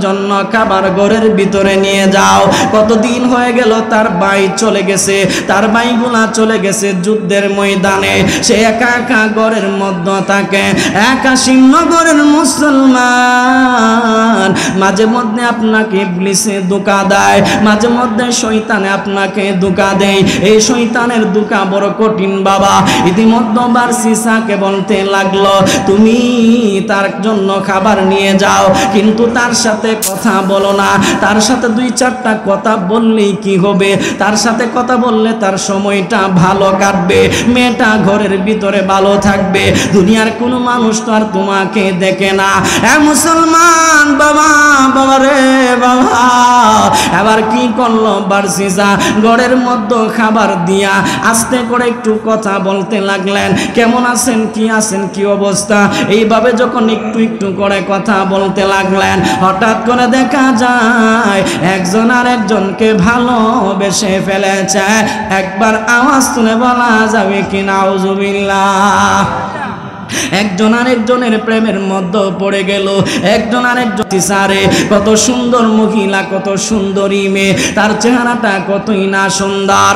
জন্য খাবার ঘরের ভিতরে নিয়ে যাও। কতদিন হয়ে গেল তার ভাই চলে গেছে, তার ভাইগুলা চলে গেছে যুদ্ধের ময়দানে, সে একা একা ঘরের মধ্যে থাকে, একা সিংহগরের মুসলমান। মাঝে মধ্যে আপনাকে ইবলিসে ধোঁকা দেয়, মাঝে মধ্যে শয়তানে আপনাকে ধোঁকা দেয়, এই শয়তানের ধোঁকা বড় কঠিন বাবা। ইতিমধ্যে বারসিসাকে বলতে লাগলো, তুমি তার জন্য খাবার নিয়ে যাও, কিন্তু তার সাথে কথা বলো না, তার সাথে 2-4টা কথা বললেই কি হবে, তার সাথে কথা বললে তার সময়টা ভালো কাটবে, মেয়েটা ঘরের ভিতরে ভালো থাকবে, দুনিয়ার কোনো মানুষ তো আর তোমাকে দেখে না। মুসলমান বাবা বাবা রে বাবা, এবার কি করলো বারসিসা, ঘরের মধ্যে খাবার দিয়া আস্তে করে একটু কথা বলতে লাগলেন, কেমন আছেন, কি আছেন, কি অবস্থা, এইভাবে যখন একটু একটু করে কথা বলতে লাগলেন, হঠাৎ করে দেখা যায় একজন আর একজনকে ভালোবেসে ফেলেছে। একবার আওয়াজ তুলে বলা যাবে কি নাউজুবিল্লাহ? একজন আরেকজনের প্রেমের মধ্যে পড়ে গেল, একজন আরেকজন সারে, কত সুন্দর মহিলা, কত সুন্দরী মেয়ে, তার চেহারাটা কতই না সুন্দর।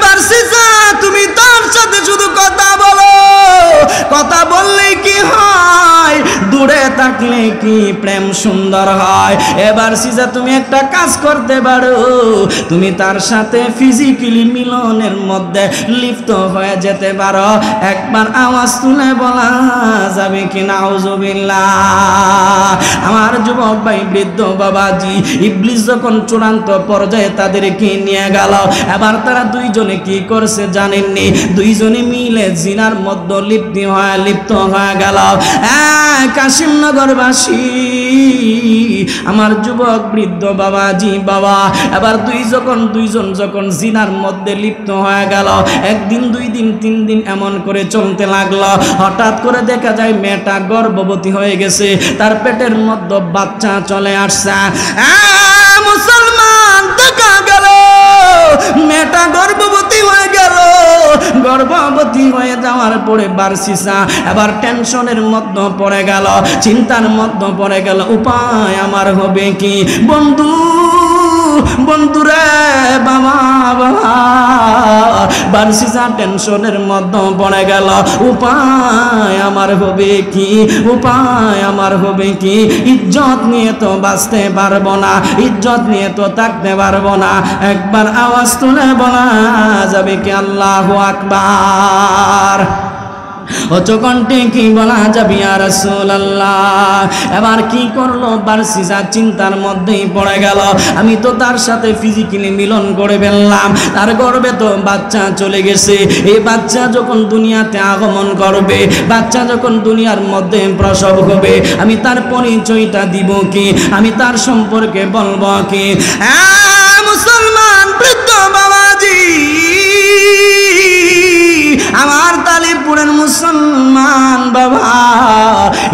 বারসিসা তুমি তার সাথে শুধু কথা বলো, কথা বললে কি হয়, দূরে থাকলে কি প্রেম সুন্দর হয়। এবার সিজা তুমি একটা কাজ করতে পারো, তুমি তার সাথে ফিজিক্যালি মিলনের মধ্যে লিপ্ত হয়ে যেতে পারো। একবার আওয়াজ তুলে বলা যাবে কি নাউজুবিল্লাহ? আমার যুবক ভাই বৃদ্ধ বাবাজি, ইবলিস যখন চূড়ান্ত পর্যায়ে তাদেরকে নিয়ে গেল, এবার তারা দুইজনে কি করছে জানেননি, দুইজনে মিলে জিনার মধ্যে লিপ্ত হয়ে গেল। কাশিমনগরবাসী আমার যুবক বৃদ্ধ বাবাজি বাবা, এবার দুইজন যখন জিনার মধ্যে লিপ্ত হয়ে গেল, একদিন 2 দিন 3 দিন এমন করে চলতে লাগলো। হঠাৎ করে দেখা যায় মেয়েটা গর্ভবতী হয়ে গেছে, তার পেটের মধ্যে বাচ্চা চলে আসছে। মুসলমান দেখা গেল মেয়েটা গর্ভবতী হয়ে গেল। গর্ভবতী হয়ে যাওয়ার পরে বারসিসা এবার টেনশনের মধ্যে পড়ে গেল, চিন্তার মধ্যে পড়ে গেল, উপায় আমার হবে কি? বন্ধুরে বাবা বাবা, বারসিসা টেনশনের মধ্যে পড়ে গেল, উপায় আমার হবে কি? উপায় আমার হবে কি? ইজ্জত নিয়ে তো বাঁচতে পারবো না, ইজ্জত নিয়ে তো থাকতে পারবো না। একবার আওয়াজ তুলে বলা যাবে কি আল্লাহু আকবার? অচকণ্ঠে কি বলা যাবে ইয়া রাসূলুল্লাহ? এবার কি করলো বারসিসা, চিন্তার মধ্যেই পড়ে গেল, আমি তো তার সাথে ফিজিক্যালি মিলন করে ফেললাম, তার গর্ভে তো বাচ্চা চলে গেছে, এই বাচ্চা যখন দুনিয়াতে আগমন করবে, বাচ্চা যখন দুনিয়ার মধ্যে প্রসব হবে, আমি তার পরিচয়টা দিব কি? আমি তার সম্পর্কে বলবো কি? মুসলমান বৃদ্ধ বাবাজি আমার আলীপুরের মুসলমান বাবা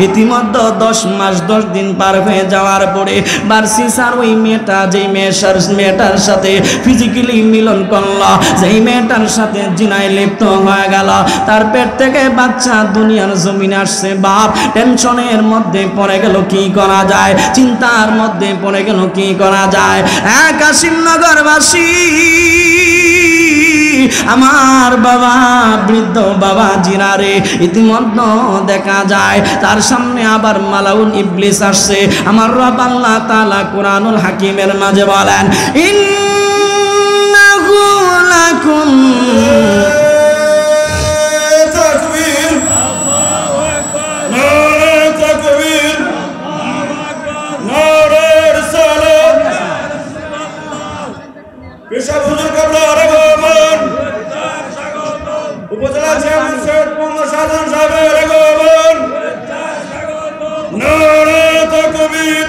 ইতিমধ্যে 10 মাস 10 দিন পার হয়ে যাওয়ার পরে বারসিসার ওই মেয়েটা যেই মেয়েটার সাথে ফিজিক্যালি মিলন করলো, যেই মেয়েটার সাথে জিনায় লিপ্ত হয়ে গেল, তার পেট থেকে বাচ্চা দুনিয়ার জমিনে আসছে। বাপ টেনশনের মধ্যে পড়ে গেল, কি করা যায়, চিন্তার মধ্যে পড়ে গেল, কি করা যায়। কাশিমনগরবাসী আমার বাবা বৃদ্ধ বাবা জিরারে ইতিমধ্যে দেখা যায় তার সামনে আবার মালাউন ইবলিস আসছে। আমার রব আল্লাহ তাআলা কুরআনুল হাকিমের মাঝে বলেন, ইন্নাহু লাকুম উপজেলা চেয়ারম্যান সৈয়দ মোহাম্মদ শাহজাহান সাহেবের আগমন, নারে তাকবীর,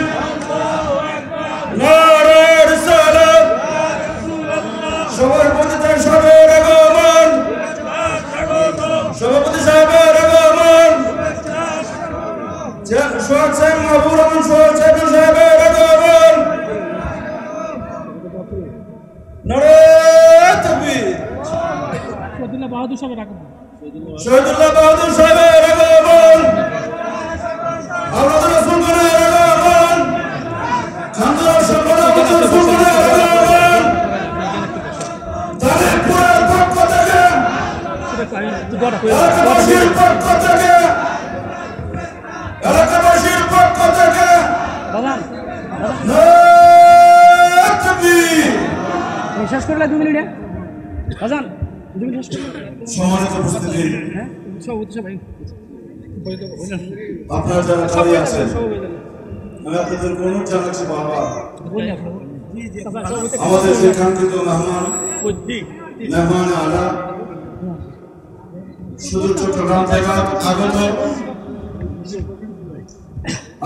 নারে রিসালাত, সভাপতি সাহেবের আগমন, সভাপতি সাহেবের আগমন, সোহাগ সাহেব মাহবুব রহমান সোহাগ সাহেবের আগমন, নারে তাকবীর, শহীদুল্লাহ বাহাদুর সাহেবের আগমন, আওলাদ রাসূলের আগমন, খানদার সরকারের আগমন, তারিকুলের পক্ষ থেকে এলাকাবাসীর পক্ষ থেকে শেষ করলে 2 মিনিটে বাজান সম্মানিত উপস্থিতি, আপনারা যারা দাঁড়িয়ে আছেন, আমি আপনাদের অনুরোধ জানাচ্ছি বাবা, আমাদের যে কাঙ্ক্ষিত মেহমান আলা সুদূর চট্টগ্রাম থেকে আগত